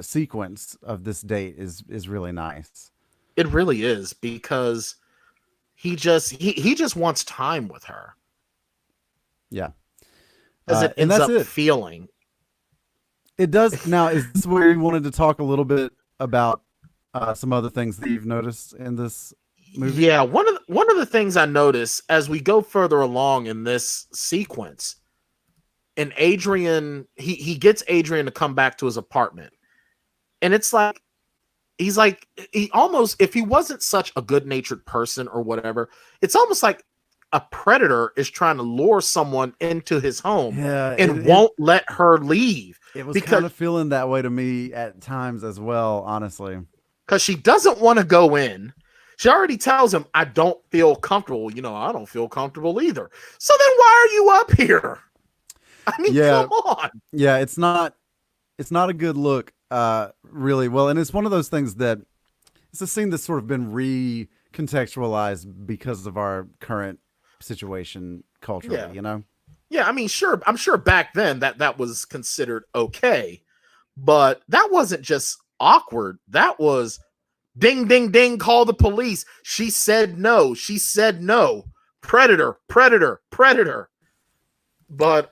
sequence of this date is really nice. It really is, because he just wants time with her. Yeah. As it ends up feeling. It does. Now, is this where you wanted to talk a little bit about some other things that you've noticed in this movie? Yeah, one of the things I notice as we go further along in this sequence, and Adrian, he gets Adrian to come back to his apartment, and it's like he almost, if he wasn't such a good-natured person or whatever, it's almost like a predator is trying to lure someone into his home Yeah, and won't let her leave it was because kind of feeling that way to me at times as well, honestly. she doesn't want to go in. She already tells him, I don't feel comfortable. I don't feel comfortable either. So then why are you up here? I mean, Yeah. come on. Yeah, it's not a good look, really. Well, and it's one of those things that it's a scene that's sort of been recontextualized because of our current situation culturally, Yeah. Yeah, I mean, sure. I'm sure back then that was considered okay, but that wasn't just awkward. That was ding, ding, ding, call the police. She said no. She said no. Predator, predator, predator. But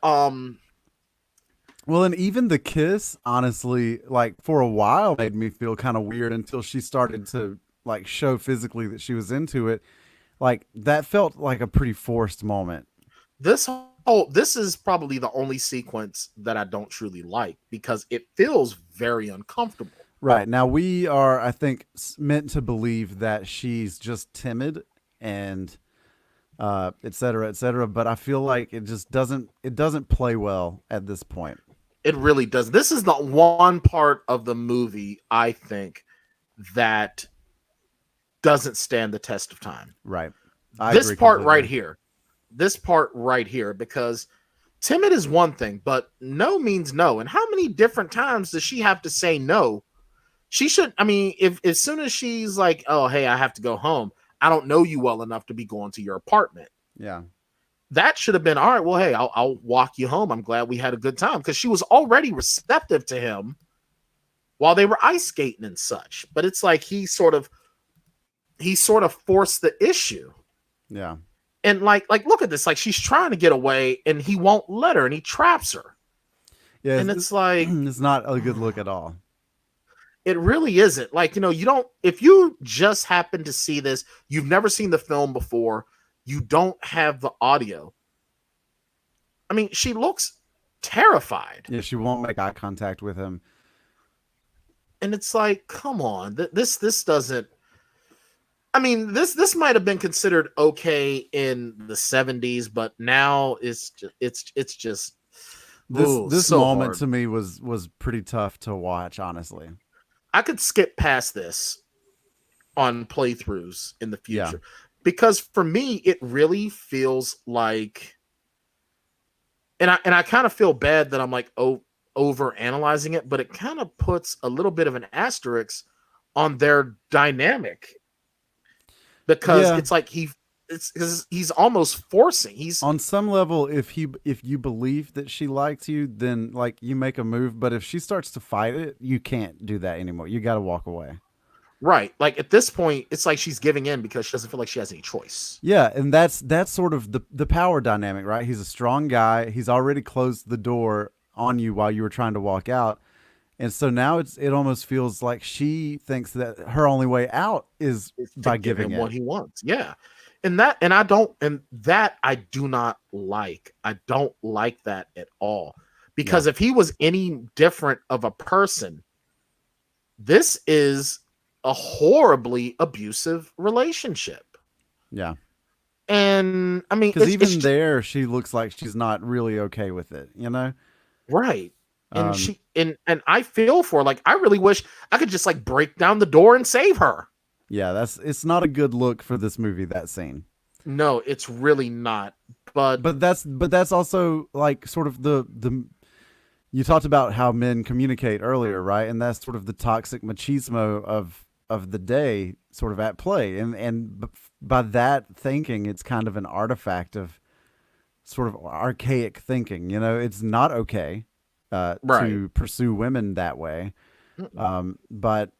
Well, and even the kiss, honestly, like for a while made me feel kind of weird until she started to like show physically that she was into it. Like that felt like a pretty forced moment. this is probably the only sequence that I don't truly like because it feels very uncomfortable. Right. Now we are, I think, meant to believe that she's just timid and et cetera, et cetera. But I feel like it doesn't play well at this point. It really does. This is the one part of the movie I think that doesn't stand the test of time. Right. This agree part completely. right here. This part right here, because timid is one thing, but no means no. And how many different times does she have to say no? She should, I mean, if as soon as she's like, oh, hey, I have to go home, I don't know you well enough to be going to your apartment. Yeah. That should have been, all right, well, hey, I'll walk you home. I'm glad we had a good time. Because she was already receptive to him while they were ice skating and such. But it's like he sort of forced the issue. Yeah. And like look at this. Like she's trying to get away and he won't let her and he traps her. Yeah. And it's like it's not a good look at all. it really isn't. Like, you don't, if you just happen to see this, you've never seen the film before, you don't have the audio. I mean, she looks terrified. Yeah, she won't make eye contact with him. And it's like, come on, this doesn't. I mean, this might have been considered okay in the 70s, but now it's just This so moment hard. to me was pretty tough to watch, honestly. I could skip past this on playthroughs in the Yeah. future because for me it really feels like, and I kind of feel bad that I'm like over analyzing it, but it kind of puts a little bit of an asterisk on their dynamic because Yeah. it's like he's almost forcing. He's On some level, if you believe that she likes you, then like you make a move. But if she starts to fight it, you can't do that anymore. You got to walk away. right. Like at this point, it's like she's giving in because she doesn't feel like she has any choice. Yeah, and that's sort of the power dynamic, right? He's a strong guy. He's already closed the door on you while you were trying to walk out. And so now it almost feels like she thinks that her only way out is by To give giving him it. what he wants. Yeah. And that I do not like. I don't like that at all. Because if he was any different of a person, this is a horribly abusive relationship. Yeah. And I mean, Because even there, she looks like she's not really okay with it, you know? right. And Um, she and I feel for her. Like I really wish I could just like break down the door and save her. Yeah, it's not a good look for this movie, that scene. No, it's really not. But But that's also like sort of the you talked about how men communicate earlier, right? And that's sort of the toxic machismo of the day sort of at play. And by that thinking, it's kind of an artifact of sort of archaic thinking. You know, it's not okay Right. to pursue women that way. But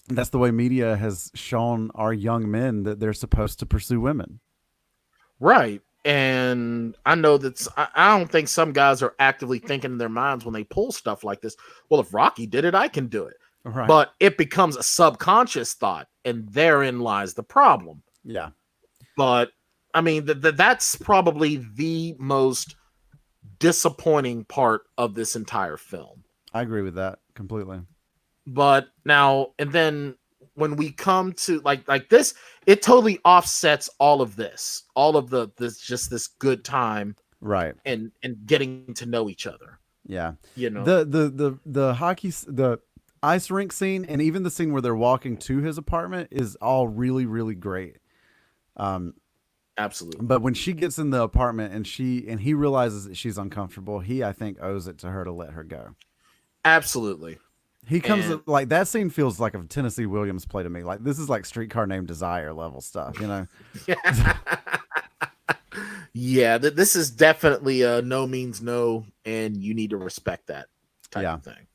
that's the way media has shown our young men that they're supposed to pursue women. right. And I know that I don't think some guys are actively thinking in their minds when they pull stuff like this. Well, if Rocky did it, I can do it. Right. but it becomes a subconscious thought, and therein lies the problem. Yeah. But I mean, that's probably the most disappointing part of this entire film. I agree with that completely. But now and then when we come to like this, it totally offsets all of this, all of this good time, Right. and getting to know each other. Yeah. You know, The hockey, the ice rink scene, and even the scene where they're walking to his apartment is all really, really great. absolutely. But when she gets in the apartment and he realizes that she's uncomfortable, I think owes it to her to let her go. Absolutely. He comes And- like that scene feels like a Tennessee Williams play to me. Like this is like Streetcar Named Desire level stuff, you know? Yeah, this is definitely a no means no, and you need to respect that type of thing.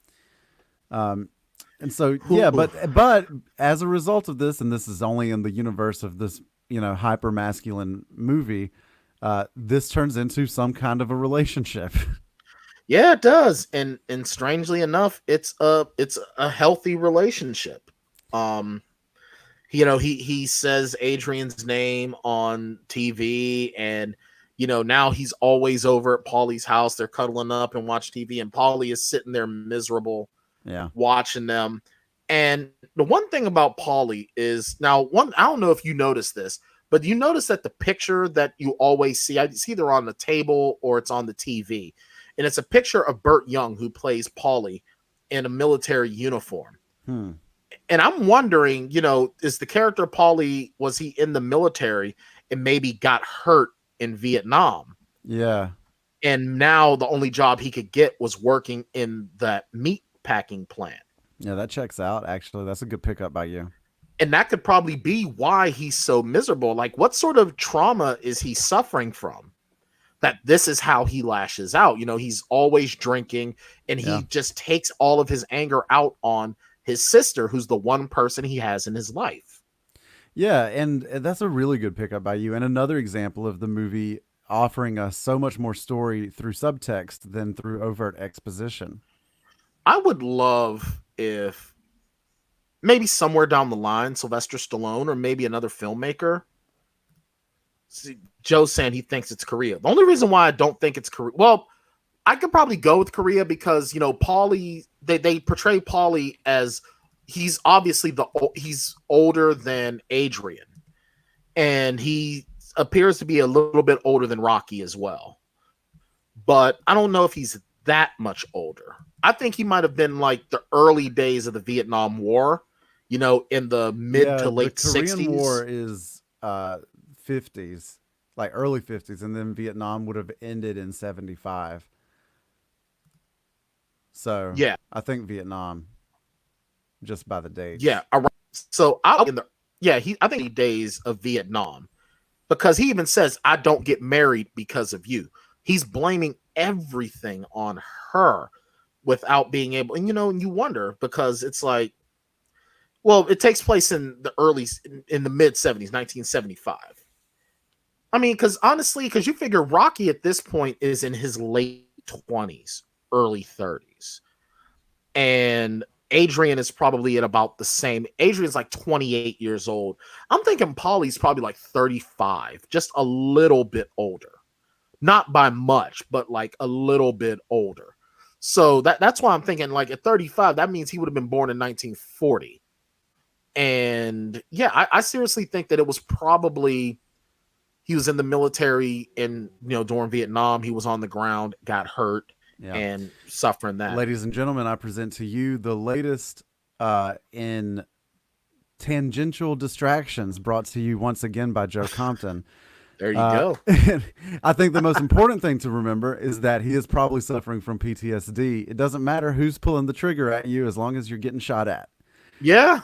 And so yeah, but as a result of this, and this is only in the universe of this, hyper masculine movie, this turns into some kind of a relationship. Yeah, it does, and strangely enough, it's a healthy relationship. He says Adrian's name on TV, and now he's always over at Paulie's house. They're cuddling up and watch TV, and Paulie is sitting there miserable, watching them. And the one thing about Paulie is I don't know if you noticed this, but you notice that the picture that you always see, it's either on the table or it's on the TV. And it's a picture of Burt Young, who plays Paulie, in a military uniform. And I'm wondering, is the character Paulie, was he in the military and maybe got hurt in Vietnam? Yeah. And now the only job he could get was working in that meat packing plant. Yeah, that checks out, actually. That's a good pickup by you. And that could probably be why he's so miserable. Like, what sort of trauma is he suffering from? That this is how he lashes out. He's always drinking, and he just takes all of his anger out on his sister, who's the one person he has in his life. Yeah, and that's a really good pickup by you. And another example of the movie offering us so much more story through subtext than through overt exposition. I would love if maybe somewhere down the line, Sylvester Stallone or maybe another filmmaker. See, Joe's saying he thinks it's Korea. The only reason why I don't think it's Korea, well, I could probably go with Korea because Paulie, they portray Paulie as he's obviously he's older than Adrian, and he appears to be a little bit older than Rocky as well. But I don't know if he's that much older. I think he might have been like the early days of the Vietnam War, in the mid to late 60s. The Korean War is 50s, like early 50s, and then Vietnam would have ended in 75. So yeah, I think Vietnam, just by the date. Yeah, so I think days of Vietnam, because he even says, "I don't get married because of you." He's blaming everything on her without being able, and you wonder, because it's like, well, it takes place in the mid 70s, 1975. I mean, because you figure Rocky at this point is in his late 20s, early 30s. And Adrian is probably at about the same. Adrian's like 28 years old. I'm thinking Paulie's probably like 35, just a little bit older. Not by much, but like a little bit older. So that's why I'm thinking, like, at 35, that means he would have been born in 1940. And yeah, I seriously think that it was probably, he was in the military and, during Vietnam, he was on the ground, got hurt, and suffering that. Ladies and gentlemen, I present to you the latest in tangential distractions, brought to you once again by Joe Compton. There you go. I think the most important thing to remember is that he is probably suffering from PTSD. It doesn't matter who's pulling the trigger at you as long as you're getting shot at. Yeah.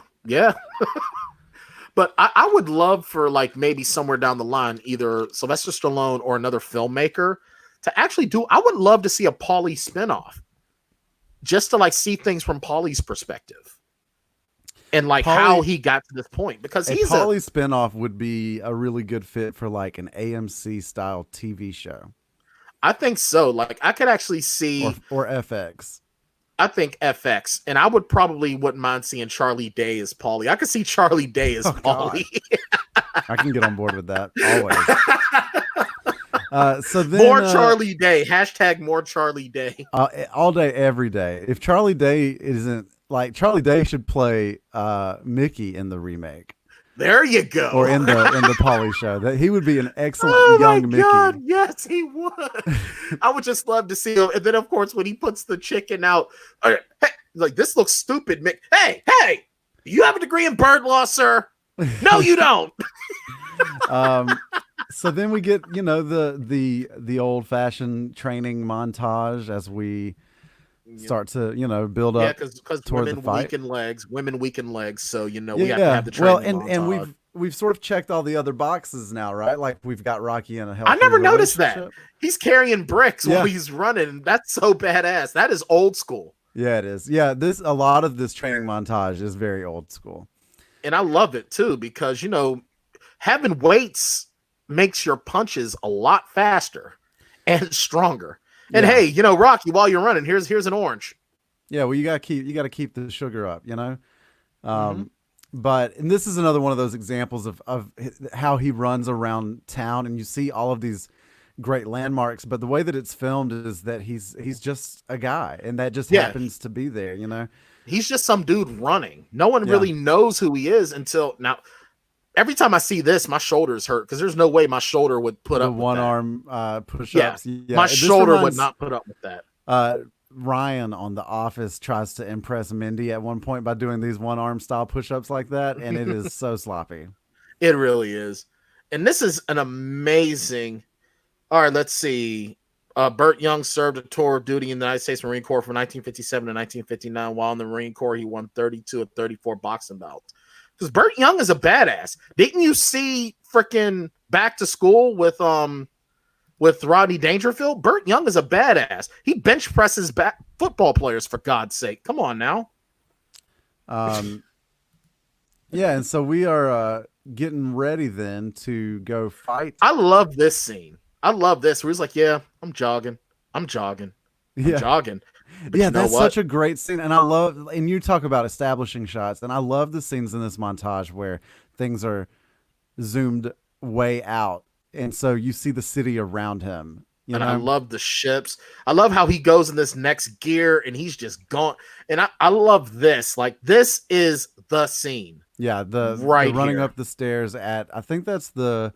But I would love for, like, maybe somewhere down the line, either Sylvester Stallone or another filmmaker to actually I would love to see a Paulie spinoff, just to, like, see things from Paulie's perspective. And like how he got to this point, because he's Paulie spinoff would be a really good fit for like an AMC style TV show. I think so. Like, I could actually see, or FX. I think FX, and I wouldn't mind seeing Charlie Day as Paulie. I could see Charlie Day as Paulie. I can get on board with that always. So then, more Charlie Day. Hashtag more Charlie Day. All day, every day. If Charlie Day isn't like Charlie Day should play Mickey in the remake. There you go. Or in the Pauly show. That he would be an excellent young Mickey. God, yes, he would. I would just love to see him. And then of course when he puts the chicken out, hey, like this looks stupid, Mick. Hey, you have a degree in bird law, sir? No, you don't. So then we get, the old fashioned training montage as we start to, build up. Yeah, because women weaken legs. So, we have to have the training montage. And we've sort of checked all the other boxes now, right? Like we've got Rocky in a healthy I never noticed that. relationship. He's carrying bricks while he's running. That's so badass. That is old school. Yeah, it is. Yeah, a lot of this training montage is very old school. And I love it too, because, having weights makes your punches a lot faster and stronger. And hey, Rocky, while you're running, here's an orange. Yeah, well, you gotta keep the sugar up, But and this is another one of those examples of how he runs around town, and you see all of these great landmarks. But the way that it's filmed is that he's just a guy, and that just happens to be there, He's just some dude running. No one really knows who he is until now. Every time I see this, my shoulders hurt because there's no way my shoulder would put up with one that. Arm push-ups. Yeah, my shoulder would not put up with that. Ryan on The Office tries to impress Mindy at one point by doing these one arm style push-ups like that, and it is so sloppy. It really is. And this is an amazing. All right, let's see. Burt Young served a tour of duty in the United States Marine Corps from 1957 to 1959. While in the Marine Corps, he won 32 of 34 boxing bouts. Because Burt Young is a badass. Didn't you see freaking Back to School with Rodney Dangerfield? Burt Young is a badass. He bench presses back football players, for God's sake. Come on now. Yeah, and so we are getting ready then to go fight. I love this scene. I love this. Where he's like, yeah, I'm jogging. I'm jogging. But yeah, that's such a great scene. And I love, and you talk about establishing shots, and I love the scenes in this montage where things are zoomed way out. And so you see the city around him. I love the ships. I love how he goes in this next gear and he's just gone. And I love this. Like, this is the scene. Yeah, the running up the stairs at, I think that's the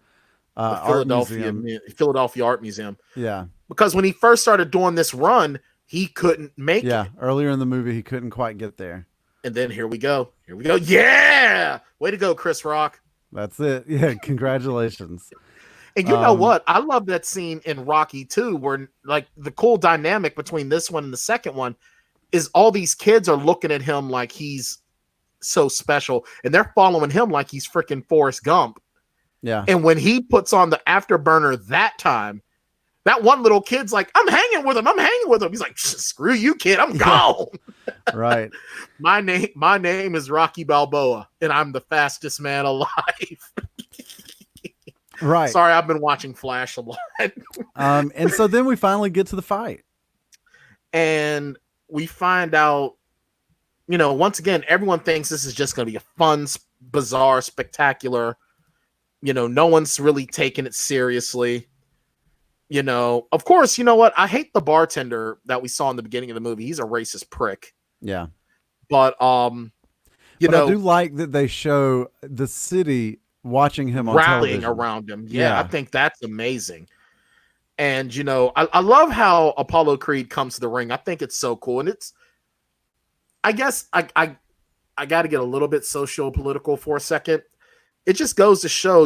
Philadelphia Art Museum. Yeah. Because when he first started doing this run, he couldn't make it. Yeah, earlier in the movie, he couldn't quite get there. And then here we go. Yeah! Way to go, Chris Rock. That's it. Yeah, congratulations. And you know what? I love that scene in Rocky 2 where, like, the cool dynamic between this one and the second one is all these kids are looking at him like he's so special, and they're following him like he's freaking Forrest Gump. Yeah. And when he puts on the afterburner that time, that one little kid's like, I'm hanging with him. He's like, screw you, kid. I'm gone. Right. My name is Rocky Balboa, and I'm the fastest man alive. Right. Sorry, I've been watching Flash a lot. And so then we finally get to the fight. And we find out, once again, everyone thinks this is just going to be a fun, bizarre, spectacular. No one's really taking it seriously. Of course, you know what? I hate the bartender that we saw in the beginning of the movie. He's a racist prick. Yeah. But, I do like that they show the city watching him on rallying television. Around him. Yeah, I think that's amazing. And, I love how Apollo Creed comes to the ring. I think it's so cool. And I guess I got to get a little bit socio-political for a second. It just goes to show,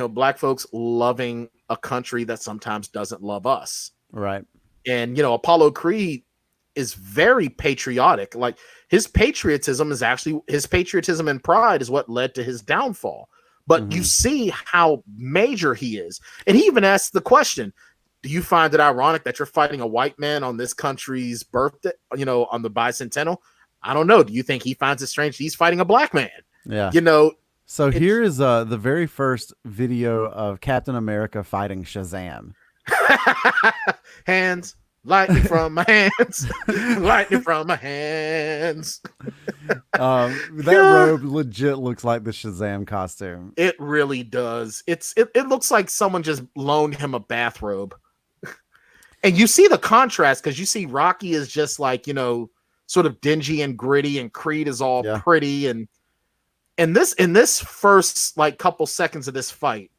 black folks loving a country that sometimes doesn't love us. Right. And, Apollo Creed is very patriotic. Like, his patriotism and pride is what led to his downfall. But you see how major he is. And he even asked the question, do you find it ironic that you're fighting a white man on this country's birthday, on the bicentennial? I don't know. Do you think he finds it strange he's fighting a black man? Yeah. So here is the very first video of Captain America fighting Shazam. Hands lightning from my hands, lightning from my hands. That robe legit looks like the Shazam costume. It really does. It looks like someone just loaned him a bathrobe. And you see the contrast because you see Rocky is just like, sort of dingy and gritty, and Creed is all pretty. And in this first like couple seconds of this fight,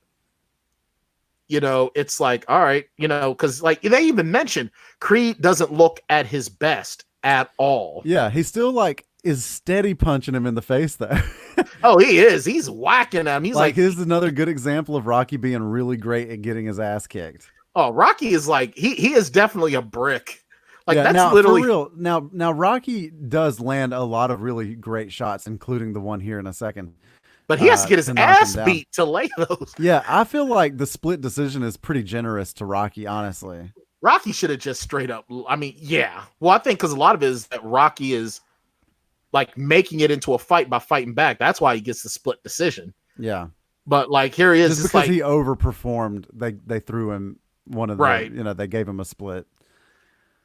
it's like, all right, because like they even mentioned Creed doesn't look at his best at all. Yeah, he still like is steady punching him in the face though. Oh, he is. He's whacking him. He's like, here's another good example of Rocky being really great at getting his ass kicked. Oh, Rocky is like he is definitely a brick. Like that's now, literally for real. Now Rocky does land a lot of really great shots, including the one here in a second. But he has to get his ass beat to lay those. Yeah, I feel like the split decision is pretty generous to Rocky, honestly. Rocky should have just straight up. I mean, yeah. Well, I think because a lot of it is that Rocky is like making it into a fight by fighting back. That's why he gets the split decision. Yeah. But like here he is. Just because he overperformed, they threw him one of the, they gave him a split.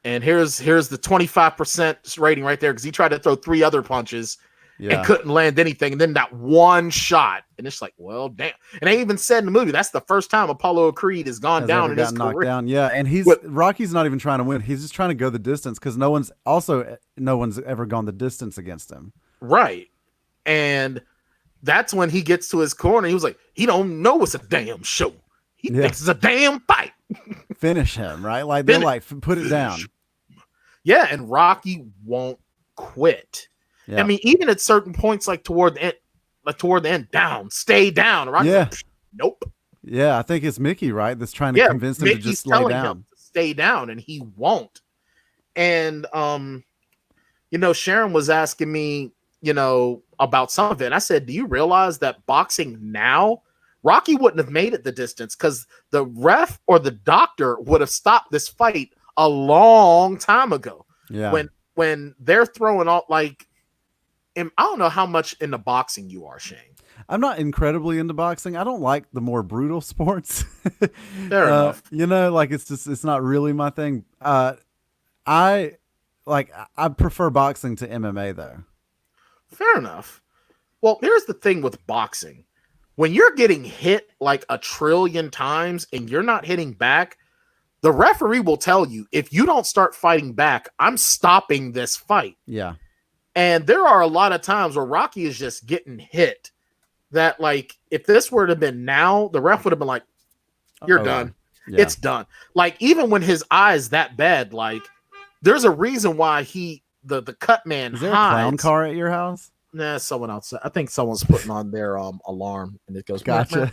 And here's the 25% rating right there because he tried to throw 3 other punches. And couldn't land anything, and then that one shot, and it's like, well, damn. And they even said in the movie that's the first time Apollo Creed has gone down in his career. Down. Yeah, and Rocky's not even trying to win; he's just trying to go the distance because no one's ever gone the distance against him. Right, and that's when he gets to his corner. He was like, he don't know it's a damn show. He thinks it's a damn fight. Finish him, right? Like they're like, put it down. Yeah, and Rocky won't quit. Yeah. I mean, even at certain points, like toward the end, down, stay down. Right? Yeah. Like, nope. Yeah, I think it's Mickey, right? That's trying to convince him Mickey's to just lay down. Him to stay down, and he won't. And Sharon was asking me, about some of it. And I said, do you realize that boxing now, Rocky wouldn't have made it the distance because the ref or the doctor would have stopped this fight a long time ago. Yeah. When they're throwing out like. I don't know how much into boxing you are, Shane. I'm not incredibly into boxing. I don't like the more brutal sports. Fair enough. It's not really my thing. I prefer boxing to MMA though. Fair enough. Well, here's the thing with boxing. When you're getting hit like 1 trillion times and you're not hitting back, the referee will tell you, if you don't start fighting back, I'm stopping this fight. Yeah. And there are a lot of times where Rocky is just getting hit that, like, if this were to have been now, the ref would have been like, you're done. Yeah. It's done. Like, even when his eye is that bad, like, there's a reason why the cut man Is there hides. A clown car at your house? Nah, someone else. I think someone's putting on their alarm and it goes, gotcha.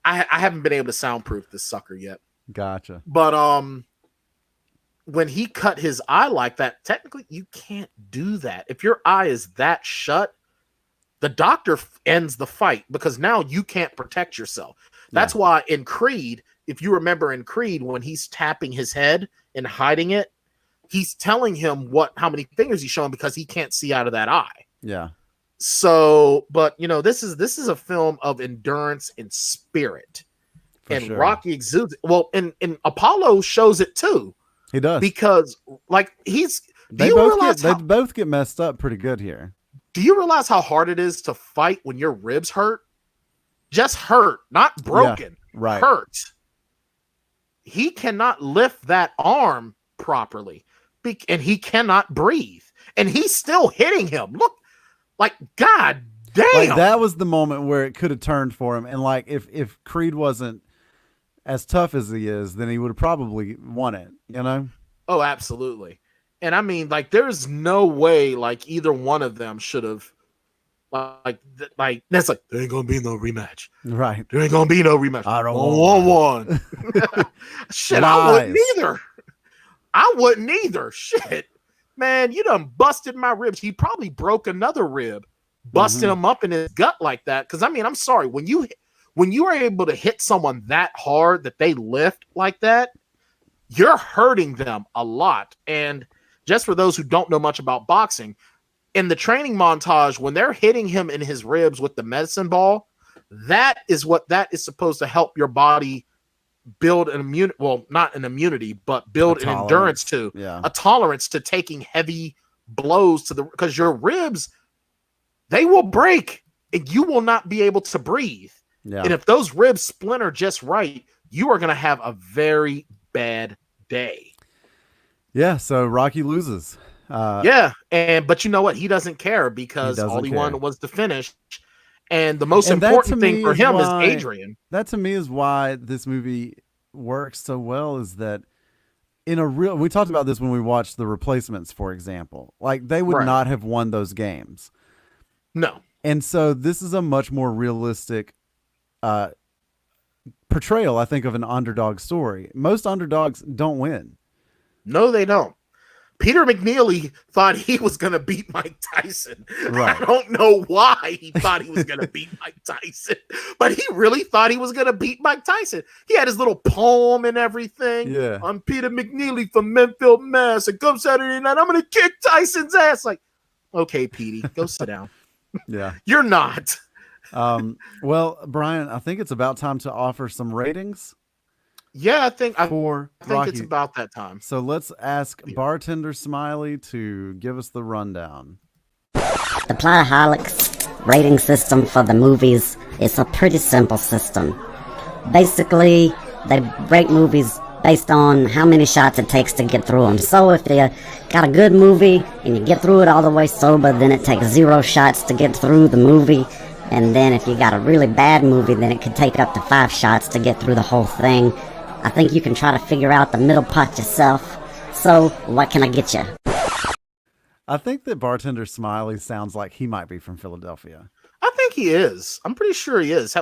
I haven't been able to soundproof this sucker yet. Gotcha. But, when he cut his eye like that, technically you can't do that. If your eye is that shut, the doctor ends the fight because now you can't protect yourself. That's why in Creed, if you remember in Creed, when he's tapping his head and hiding it, he's telling him how many fingers he's showing because he can't see out of that eye. Yeah. So, but this is a film of endurance and spirit. For and sure. Rocky exudes it. Well, and Apollo shows it too. He does. Because, like, they both get messed up pretty good here. Do you realize how hard it is to fight when your ribs hurt? Just hurt, not broken. Yeah, right. Hurt. He cannot lift that arm properly. And he cannot breathe. And he's still hitting him. Look, like, God damn. Like, that was the moment where it could have turned for him. And, like, if Creed wasn't as tough as he is, then he would have probably won it, Oh, absolutely. And I mean, like, there's no way like either one of them should have like that's like there ain't gonna be no rematch. Right. There ain't gonna be no rematch. I don't want one. Shit, lies. I wouldn't either. Shit. Man, you done busted my ribs. He probably broke another rib, busting him up in his gut like that. Cause I mean, I'm sorry, when you are able to hit someone that hard that they lift like that, you're hurting them a lot. And just for those who don't know much about boxing, in the training montage, when they're hitting him in his ribs with the medicine ball, that is supposed to help your body build an immunity. Well, not an immunity, but build an endurance to a tolerance to taking heavy blows to because your ribs, they will break and you will not be able to breathe. Yeah. And if those ribs splinter just right, you are going to have a very bad day. Yeah. So Rocky loses. But you know what? He doesn't care because all he wanted was to finish. And the most important thing for him is Adrian. That to me is why this movie works so well, is that we talked about this when we watched The Replacements, for example. Like, they would not have won those games. No. And so this is a much more realistic portrayal, I think, of an underdog story. Most underdogs don't win. No, they don't. Peter McNeely thought he was going to beat Mike Tyson. Right. I don't know why he thought he was going to beat Mike Tyson, but he really thought he was going to beat Mike Tyson. He had his little poem and everything. Yeah. I'm Peter McNeely from Memphis, Mass. And come Saturday night, I'm going to kick Tyson's ass. Like, okay, Petey, go sit down. Yeah. You're not. Well, Brian, I think it's about time to offer some ratings. Yeah, I think Rocky. It's about that time. So let's ask Bartender Smiley to give us the rundown. The Plotaholics rating system for the movies is a pretty simple system. Basically, they rate movies based on how many shots it takes to get through them. So if you got a good movie and you get through it all the way sober, then it takes 0 shots to get through the movie. And then if you got a really bad movie, then it could take up to 5 shots to get through the whole thing. I think you can try to figure out the middle part yourself. So, what can I get you? I think that Bartender Smiley sounds like he might be from Philadelphia. I think he is. I'm pretty sure he is.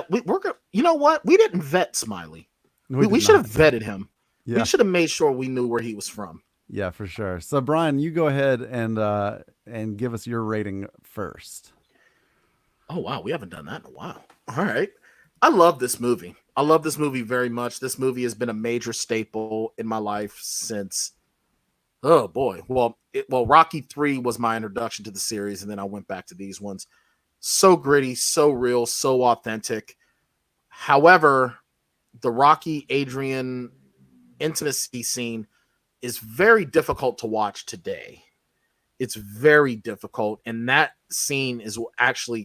You know what? We didn't vet Smiley. We should have vetted him. Yeah. We should have made sure we knew where he was from. Yeah, for sure. So, Brian, you go ahead and give us your rating first. Oh, wow. We haven't done that in a while. All right. I love this movie. I love this movie very much. This movie has been a major staple in my life since, oh boy. Well, Rocky 3 was my introduction to the series, and then I went back to these ones. So gritty, so real, so authentic. However, the Rocky Adrian intimacy scene is very difficult to watch today. It's very difficult, and that scene is actually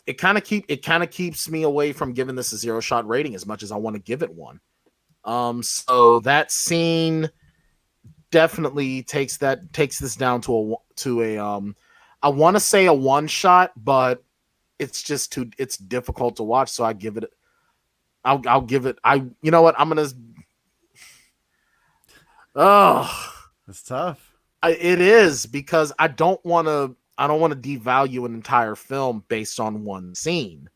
it kind of keeps me away from giving this a 0-shot rating as much as I want to give it one. So that scene definitely takes this down to a I want to say a 1-shot, but it's just it's difficult to watch. So I'll give it. You know what? I'm gonna. Oh, it's tough. It is, because I don't want to devalue an entire film based on one scene.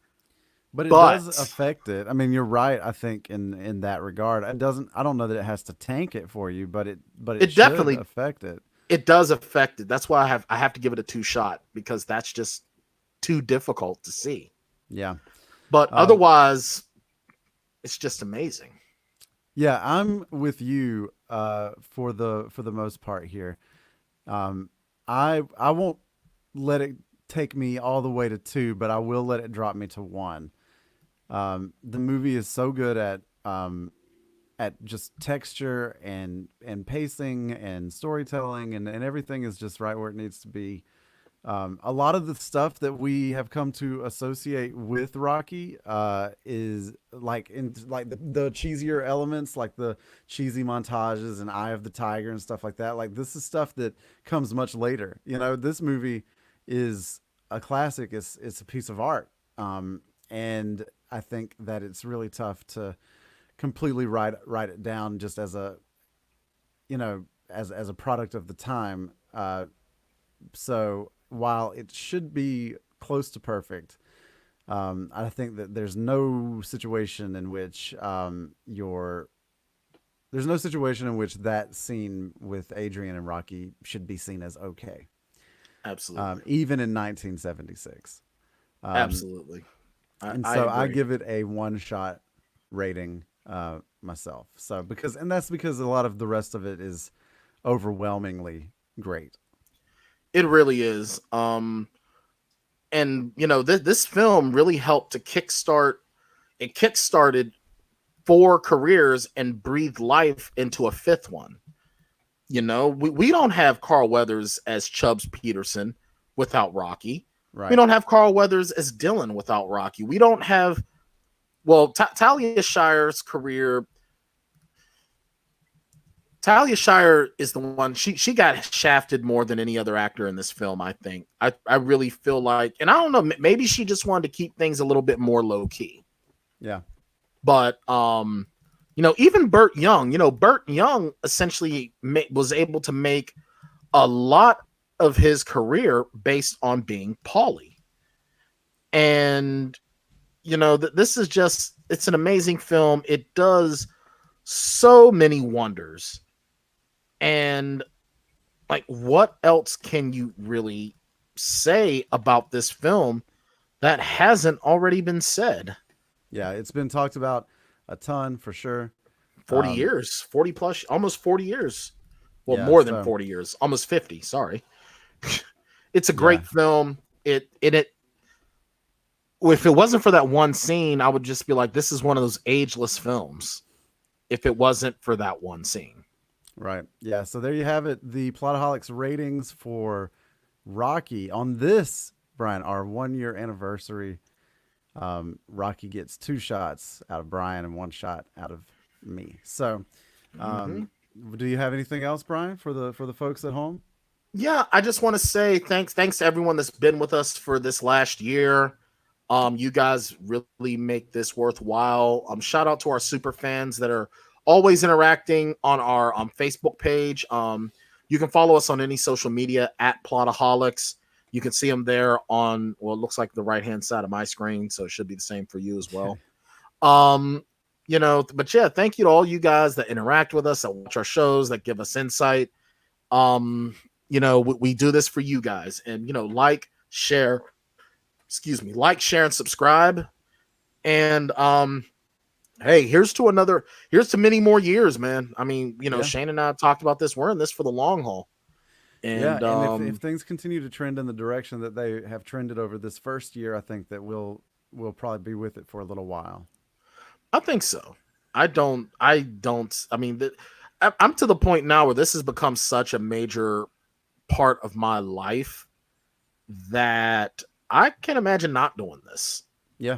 But it does affect it. I mean, you're right, I think, in that regard. I don't know that it has to tank it for you, but it definitely affect it. It does affect it. That's why I have to give it a 2-shot, because that's just too difficult to see. Yeah. But otherwise, it's just amazing. Yeah, I'm with you for the most part here. I won't let it take me all the way to 2, but I will let it drop me to 1. The movie is so good at just texture and pacing and storytelling, and everything is just right where it needs to be. A lot of the stuff that we have come to associate with Rocky is like the cheesier elements, like the cheesy montages and Eye of the Tiger and stuff like that. Like, this is stuff that comes much later. You know, this movie is a classic. It's a piece of art. And I think that it's really tough to completely write it down just as a, as a product of the time. So while it should be close to perfect, I think that there's no situation in which that scene with Adrian and Rocky should be seen as okay. Absolutely. Even in 1976. Absolutely. I give it a 1-shot rating myself. So that's because a lot of the rest of it is overwhelmingly great. It really is. And this film really helped to kickstart. It kickstarted 4 careers and breathed life into a 5th one. You know, we don't have Carl Weathers as Chubbs Peterson without Rocky. Right. We don't have Carl Weathers as Dylan without Rocky. We don't have, well, Talia Shire's career. Talia Shire is the one, she got shafted more than any other actor in this film, I think. I really feel like, and I don't know, maybe she just wanted to keep things a little bit more low key. Yeah. But you know, even Burt Young, you know, Burt Young essentially was able to make a lot of his career based on being Paulie. And, you know, this is just, it's an amazing film. It does so many wonders. And, like, what else can you really say about this film that hasn't already been said? Yeah, it's been talked about a ton for sure. 40 years, 40 plus, almost 40 years. Well, Yeah, more than so- 40 years, almost 50. Sorry. It's a great film. If it wasn't for that one scene, I would just be like, this is one of those ageless films. If it wasn't for that one scene. Right. Yeah. So there you have it. The Plotaholics ratings for Rocky on this, Brian, our 1-year anniversary. Rocky gets 2 shots out of Brian and 1 shot out of me. So, do you have anything else, Brian, for the folks at home? Yeah, I just want to say thanks to everyone that's been with us for this last year. You guys really make this worthwhile. Shout out to our super fans that are always interacting on our Facebook page. You can follow us on any social media at Plotaholics. You can see them there on, well, it looks like the right-hand side of my screen, so it should be the same for you as well. You know, but yeah, thank you to all you guys that interact with us, that watch our shows, that give us insight. You know, we do this for you guys, and, you know, like, share, and subscribe. And, hey, here's to many more years, man. I mean, you know, Shane and I talked about this. We're in this for the long haul. And, and if things continue to trend in the direction that they have trended over this first year, I think that we'll probably be with it for a little while. I think so. I mean, I'm to the point now where this has become such a major part of my life that I can't imagine not doing this. Yeah.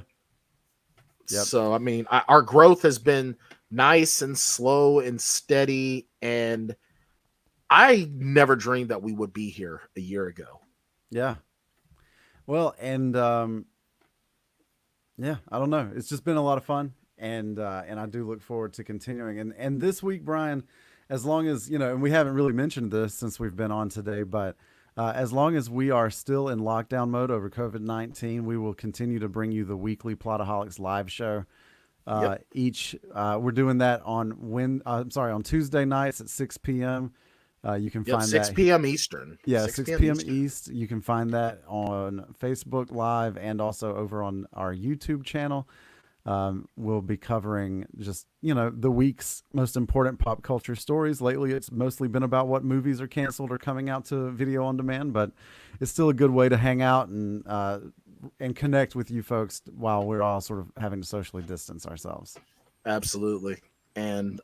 Yep. So, I mean, our growth has been nice and slow and steady, and I never dreamed that we would be here a year ago. Yeah. Well, and yeah, I don't know. It's just been a lot of fun, and I do look forward to continuing. And this week, Brian, as long as, you know, and we haven't really mentioned this since we've been on today, but as long as we are still in lockdown mode over COVID-19, we will continue to bring you the weekly Plotaholics live show. We're doing that on Tuesday nights at 6 p.m. You can find 6 that 6 p.m. Eastern. Yeah, 6 p.m. East. You can find that on Facebook Live and also over on our YouTube channel. We'll be covering just, you know, the week's most important pop culture stories. Lately, it's mostly been about what movies are canceled or coming out to video on demand, but it's still a good way to hang out and connect with you folks while we're all sort of having to socially distance ourselves. Absolutely. And,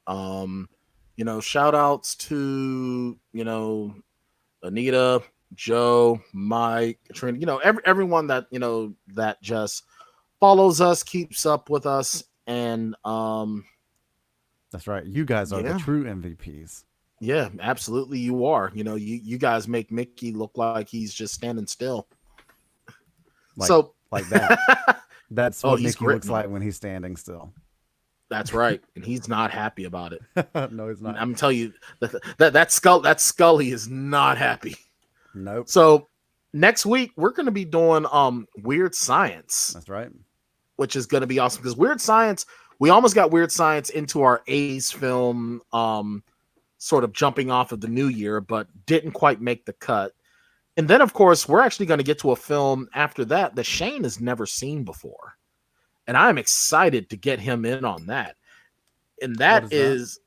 you know, shout outs to, you know, Anita, Joe, Mike, Katrina, you know, everyone that, you know, that just follows us, keeps up with us. And that's right. You guys are the true MVPs. Yeah, absolutely. You are. You know, you guys make Mickey look like he's just standing still. Like that. That's what Mickey looks like when he's standing still. That's right, and he's not happy about it. No, he's not. I'm telling you that Scully is not happy. Nope. So next week we're going to be doing Weird Science. That's right. Which is going to be awesome because Weird Science, we almost got Weird Science into our A's film, sort of jumping off of the new year, but didn't quite make the cut. And then, of course, we're actually going to get to a film after that Shane has never seen before. And I'm excited to get him in on that. And that is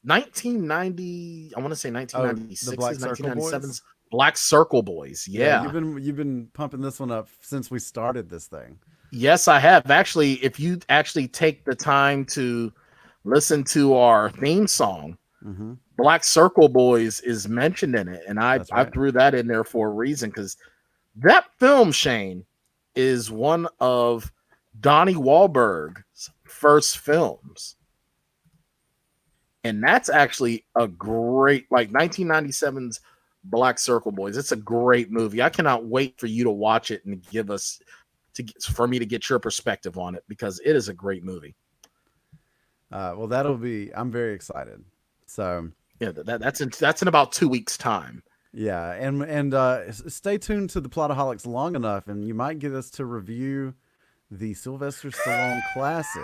1990, I want to say 1996, the Black Circle 1997's Black Circle Boys. Yeah. You've been pumping this one up since we started this thing. Yes, I have. Actually, if you actually take the time to listen to our theme song, Mm-hmm. Black Circle Boys is mentioned in it. And I That's right. threw that in there for a reason, because that film, Shane, is one of Donnie Wahlberg's first films. And that's actually a great, like 1997's Black Circle Boys. It's a great movie. I cannot wait for you to watch it and for me to get your perspective on it, because it is a great movie. Well, I'm very excited. So Yeah, that's in about 2 weeks' time. yeah, and stay tuned to the Plotaholics long enough, and you might get us to review the Sylvester Stallone classic.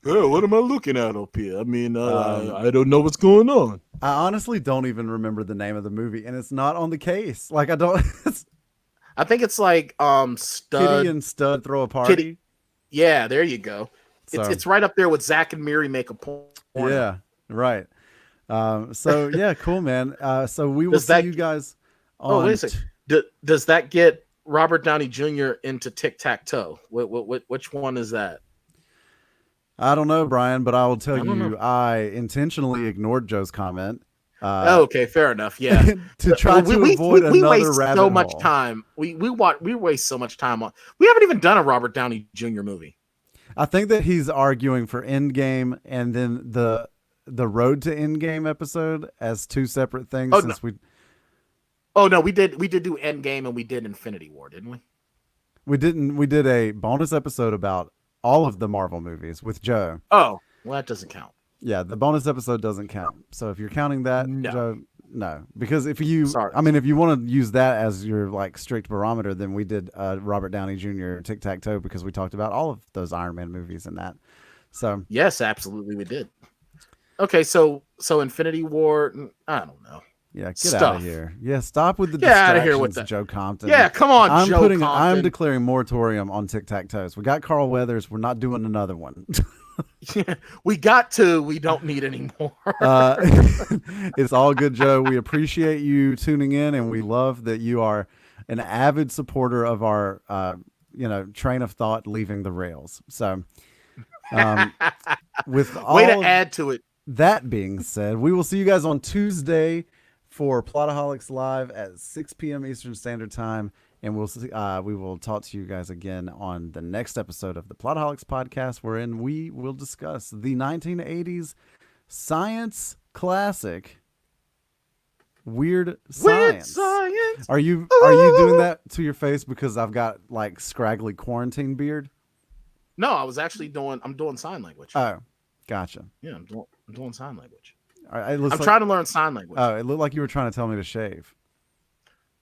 Hey, what am I looking at up here? I mean, I don't know what's going on. I honestly don't even remember the name of the movie, and it's not on the case. Like I don't. I think it's like Kitty and Stud throw a party. Kitty. Yeah, there you go. So, It's right up there with Zach and Miri make a porno. Yeah, right. So yeah, cool, man. So we will see you guys on. Oh, wait a second. Does that get Robert Downey Jr. into tic-tac-toe? Which one is that? I don't know, Brian, but I will tell you, I intentionally ignored Joe's comment. Okay, fair enough. Yeah, to try to avoid another waste rabbit so hole. much time. We waste so much time on. We haven't even done a Robert Downey Jr. movie. I think that he's arguing for Endgame and then the Road to Endgame episode as two separate things. Oh no, we did do Endgame and we did Infinity War, didn't we? We didn't. We did a bonus episode about all of the Marvel movies with Joe. Oh, well, that doesn't count. Yeah, the bonus episode doesn't count. So if you're counting that, No. Joe, no, because if you, Sorry. I mean, if you want to use that as your like strict barometer, then we did Robert Downey Jr. Tic Tac Toe because we talked about all of those Iron Man movies and that. So yes, absolutely, we did. Okay, so Infinity War, I don't know. yeah, get out Stuff. of here. Yeah, stop with the Get outta distractions, here with that. Joe Compton. Yeah, come on, Joe Compton. I'm declaring moratorium on Tic Tac Toes. We got Carl Weathers. We're not doing another one. We got to. We don't need any more. It's all good, Joe. We appreciate you tuning in, and we love that you are an avid supporter of our, train of thought leaving the rails. So, with all way to add to it. That being said, we will see you guys on Tuesday for Plotaholics Live at 6 p.m. Eastern Standard Time. And we will talk to you guys again on the next episode of the Plotaholics podcast, wherein we will discuss the 1980s science classic, Weird Science. Are you doing that to your face because I've got like scraggly quarantine beard? No, I'm doing sign language. Oh, gotcha. Yeah, I'm doing sign language. I'm trying to learn sign language. Oh, it looked like you were trying to tell me to shave.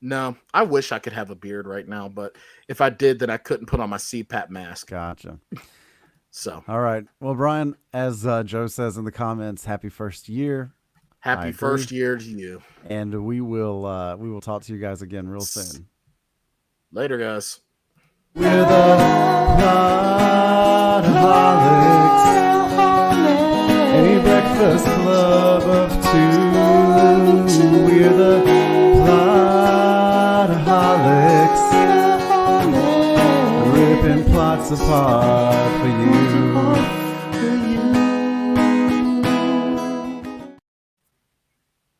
No, I wish I could have a beard right now, but if I did, then I couldn't put on my CPAP mask. Gotcha. So, all right. Well, Brian, as Joe says in the comments, happy first year. Happy first year to you. And we will talk to you guys again real soon. Later, guys. We're the Plotaholics, a breakfast club of two. We're the Plotaholics, ripping plots apart for